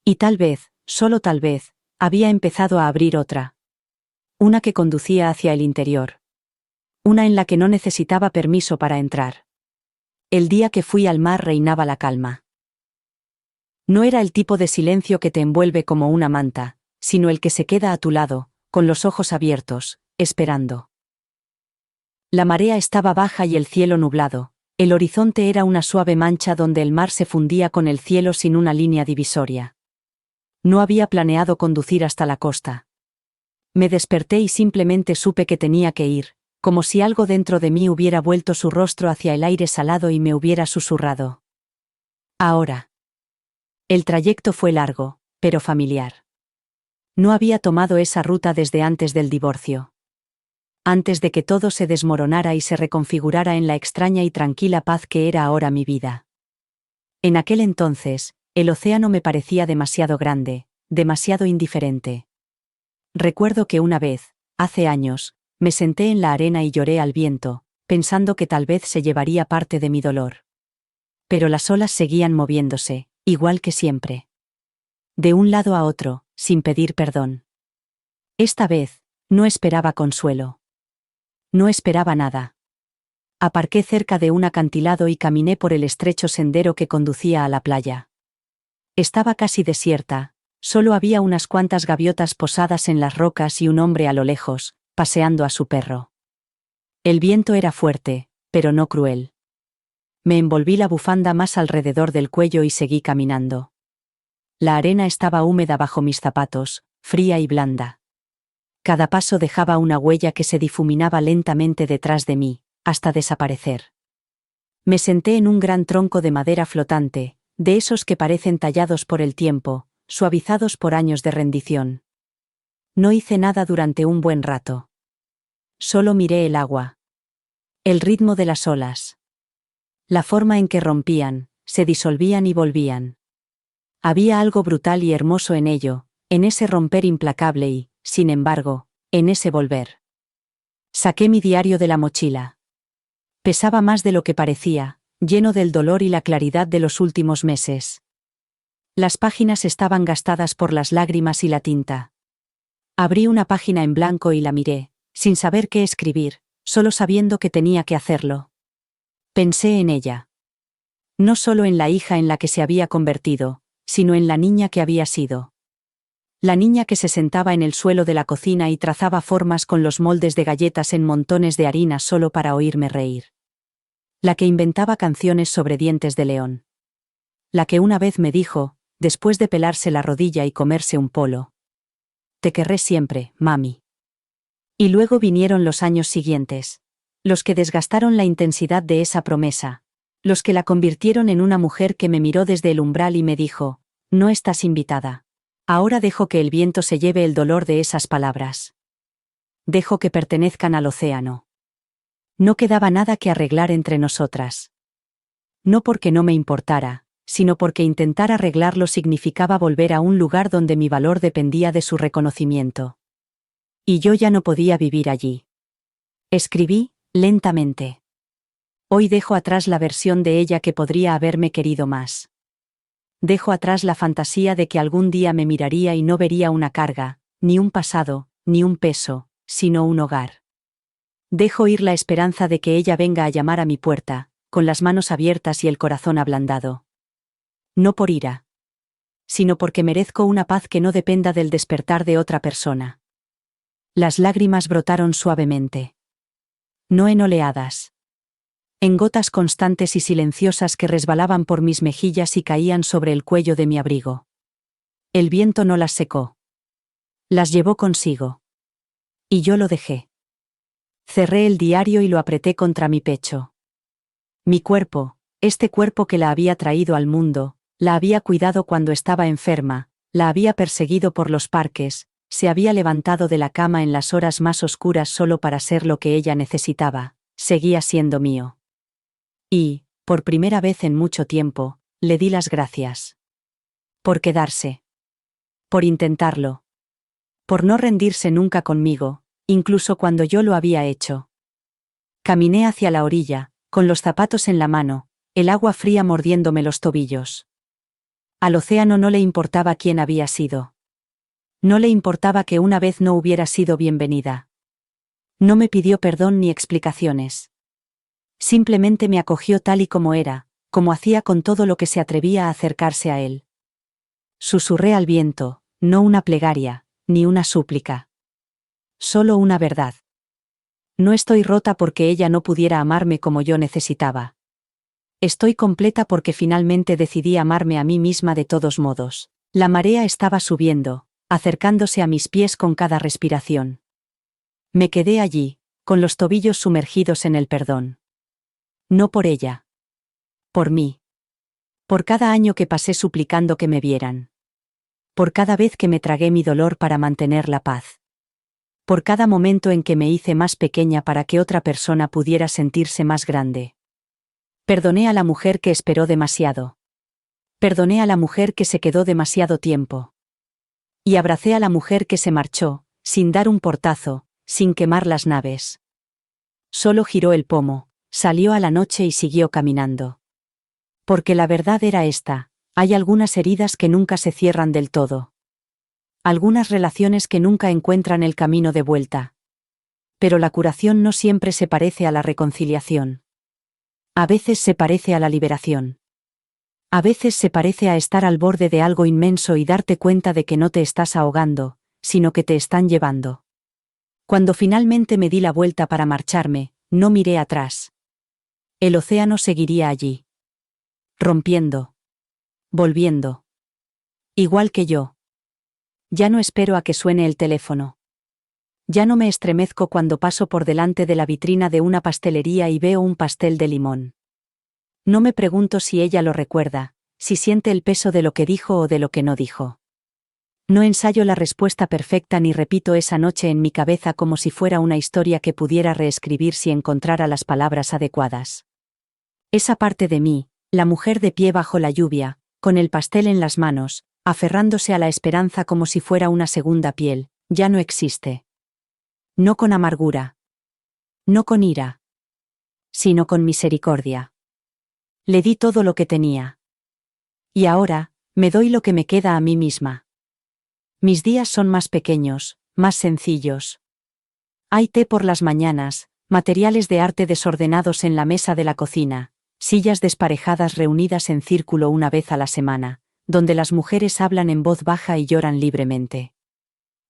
Y tal vez, solo tal vez, había empezado a abrir otra. Una que conducía hacia el interior. Una en la que no necesitaba permiso para entrar. El día que fui al mar reinaba la calma. No era el tipo de silencio que te envuelve como una manta, sino el que se queda a tu lado, con los ojos abiertos, esperando. La marea estaba baja y el cielo nublado. El horizonte era una suave mancha donde el mar se fundía con el cielo sin una línea divisoria. No había planeado conducir hasta la costa. Me desperté y simplemente supe que tenía que ir, como si algo dentro de mí hubiera vuelto su rostro hacia el aire salado y me hubiera susurrado: ahora. El trayecto fue largo, pero familiar. No había tomado esa ruta desde antes del divorcio. Antes de que todo se desmoronara y se reconfigurara en la extraña y tranquila paz que era ahora mi vida. En aquel entonces, el océano me parecía demasiado grande, demasiado indiferente. Recuerdo que una vez, hace años, me senté en la arena y lloré al viento, pensando que tal vez se llevaría parte de mi dolor. Pero las olas seguían moviéndose, igual que siempre. De un lado a otro, sin pedir perdón. Esta vez, no esperaba consuelo. No esperaba nada. Aparqué cerca de un acantilado y caminé por el estrecho sendero que conducía a la playa. Estaba casi desierta, solo había unas cuantas gaviotas posadas en las rocas y un hombre a lo lejos, paseando a su perro. El viento era fuerte, pero no cruel. Me envolví la bufanda más alrededor del cuello y seguí caminando. La arena estaba húmeda bajo mis zapatos, fría y blanda. Cada paso dejaba una huella que se difuminaba lentamente detrás de mí, hasta desaparecer. Me senté en un gran tronco de madera flotante, de esos que parecen tallados por el tiempo, suavizados por años de rendición. No hice nada durante un buen rato. Solo miré el agua. El ritmo de las olas. La forma en que rompían, se disolvían y volvían. Había algo brutal y hermoso en ello, en ese romper implacable y, sin embargo, en ese volver. Saqué mi diario de la mochila. Pesaba más de lo que parecía, lleno del dolor y la claridad de los últimos meses. Las páginas estaban gastadas por las lágrimas y la tinta. Abrí una página en blanco y la miré, sin saber qué escribir, solo sabiendo que tenía que hacerlo. Pensé en ella. No solo en la hija en la que se había convertido, sino en la niña que había sido. La niña que se sentaba en el suelo de la cocina y trazaba formas con los moldes de galletas en montones de harina solo para oírme reír. La que inventaba canciones sobre dientes de león. La que una vez me dijo, después de pelarse la rodilla y comerse un polo: te querré siempre, mami. Y luego vinieron los años siguientes. Los que desgastaron la intensidad de esa promesa. Los que la convirtieron en una mujer que me miró desde el umbral y me dijo: no estás invitada. Ahora dejo que el viento se lleve el dolor de esas palabras. Dejo que pertenezcan al océano. No quedaba nada que arreglar entre nosotras. No porque no me importara, sino porque intentar arreglarlo significaba volver a un lugar donde mi valor dependía de su reconocimiento. Y yo ya no podía vivir allí. Escribí, lentamente. Hoy dejo atrás la versión de ella que podría haberme querido más. Dejo atrás la fantasía de que algún día me miraría y no vería una carga, ni un pasado, ni un peso, sino un hogar. Dejo ir la esperanza de que ella venga a llamar a mi puerta, con las manos abiertas y el corazón ablandado. No por ira, sino porque merezco una paz que no dependa del despertar de otra persona. Las lágrimas brotaron suavemente. No en oleadas. En gotas constantes y silenciosas que resbalaban por mis mejillas y caían sobre el cuello de mi abrigo. El viento no las secó. Las llevó consigo. Y yo lo dejé. Cerré el diario y lo apreté contra mi pecho. Mi cuerpo, este cuerpo que la había traído al mundo, la había cuidado cuando estaba enferma, la había perseguido por los parques, se había levantado de la cama en las horas más oscuras solo para ser lo que ella necesitaba, seguía siendo mío. Y, por primera vez en mucho tiempo, le di las gracias. Por quedarse. Por intentarlo. Por no rendirse nunca conmigo, incluso cuando yo lo había hecho. Caminé hacia la orilla, con los zapatos en la mano, el agua fría mordiéndome los tobillos. Al océano no le importaba quién había sido. No le importaba que una vez no hubiera sido bienvenida. No me pidió perdón ni explicaciones. Simplemente me acogió tal y como era, como hacía con todo lo que se atrevía a acercarse a él. Susurré al viento, no una plegaria, ni una súplica. Solo una verdad. No estoy rota porque ella no pudiera amarme como yo necesitaba. Estoy completa porque finalmente decidí amarme a mí misma de todos modos. La marea estaba subiendo, acercándose a mis pies con cada respiración. Me quedé allí, con los tobillos sumergidos en el perdón. No por ella. Por mí. Por cada año que pasé suplicando que me vieran. Por cada vez que me tragué mi dolor para mantener la paz. Por cada momento en que me hice más pequeña para que otra persona pudiera sentirse más grande. Perdoné a la mujer que esperó demasiado. Perdoné a la mujer que se quedó demasiado tiempo. Y abracé a la mujer que se marchó, sin dar un portazo, sin quemar las naves. Solo giró el pomo, salió a la noche y siguió caminando. Porque la verdad era esta: hay algunas heridas que nunca se cierran del todo. Algunas relaciones que nunca encuentran el camino de vuelta. Pero la curación no siempre se parece a la reconciliación. A veces se parece a la liberación. A veces se parece a estar al borde de algo inmenso y darte cuenta de que no te estás ahogando, sino que te están llevando. Cuando finalmente me di la vuelta para marcharme, no miré atrás. El océano seguiría allí. Rompiendo. Volviendo. Igual que yo. Ya no espero a que suene el teléfono. Ya no me estremezco cuando paso por delante de la vitrina de una pastelería y veo un pastel de limón. No me pregunto si ella lo recuerda, si siente el peso de lo que dijo o de lo que no dijo. No ensayo la respuesta perfecta ni repito esa noche en mi cabeza como si fuera una historia que pudiera reescribir si encontrara las palabras adecuadas. Esa parte de mí, la mujer de pie bajo la lluvia, con el pastel en las manos, aferrándose a la esperanza como si fuera una segunda piel, ya no existe. No con amargura. No con ira. Sino con misericordia. Le di todo lo que tenía. Y ahora, me doy lo que me queda a mí misma. Mis días son más pequeños, más sencillos. Hay té por las mañanas, materiales de arte desordenados en la mesa de la cocina, sillas desparejadas reunidas en círculo una vez a la semana, donde las mujeres hablan en voz baja y lloran libremente.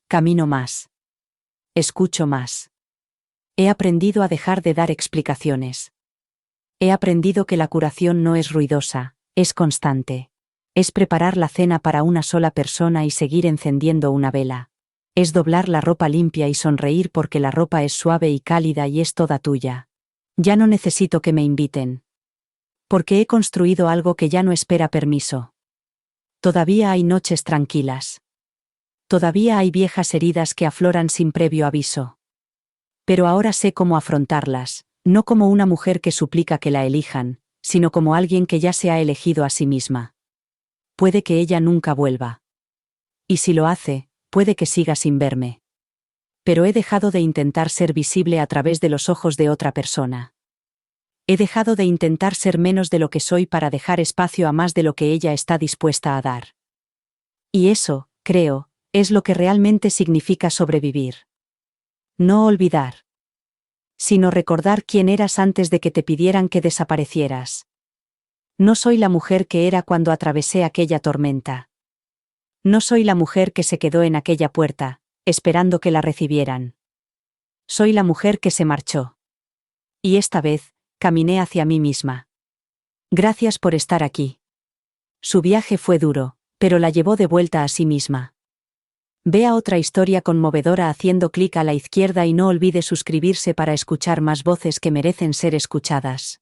Camino más. Escucho más. He aprendido a dejar de dar explicaciones. He aprendido que la curación no es ruidosa, es constante. Es preparar la cena para una sola persona y seguir encendiendo una vela. Es doblar la ropa limpia y sonreír porque la ropa es suave y cálida y es toda tuya. Ya no necesito que me inviten. Porque he construido algo que ya no espera permiso. Todavía hay noches tranquilas. Todavía hay viejas heridas que afloran sin previo aviso. Pero ahora sé cómo afrontarlas, no como una mujer que suplica que la elijan, sino como alguien que ya se ha elegido a sí misma. Puede que ella nunca vuelva. Y si lo hace, puede que siga sin verme. Pero he dejado de intentar ser visible a través de los ojos de otra persona. He dejado de intentar ser menos de lo que soy para dejar espacio a más de lo que ella está dispuesta a dar. Y eso, creo, es lo que realmente significa sobrevivir. No olvidar. Sino recordar quién eras antes de que te pidieran que desaparecieras. No soy la mujer que era cuando atravesé aquella tormenta. No soy la mujer que se quedó en aquella puerta, esperando que la recibieran. Soy la mujer que se marchó. Y esta vez, caminé hacia mí misma. Gracias por estar aquí. Su viaje fue duro, pero la llevó de vuelta a sí misma. Vea otra historia conmovedora haciendo clic a la izquierda y no olvide suscribirse para escuchar más voces que merecen ser escuchadas.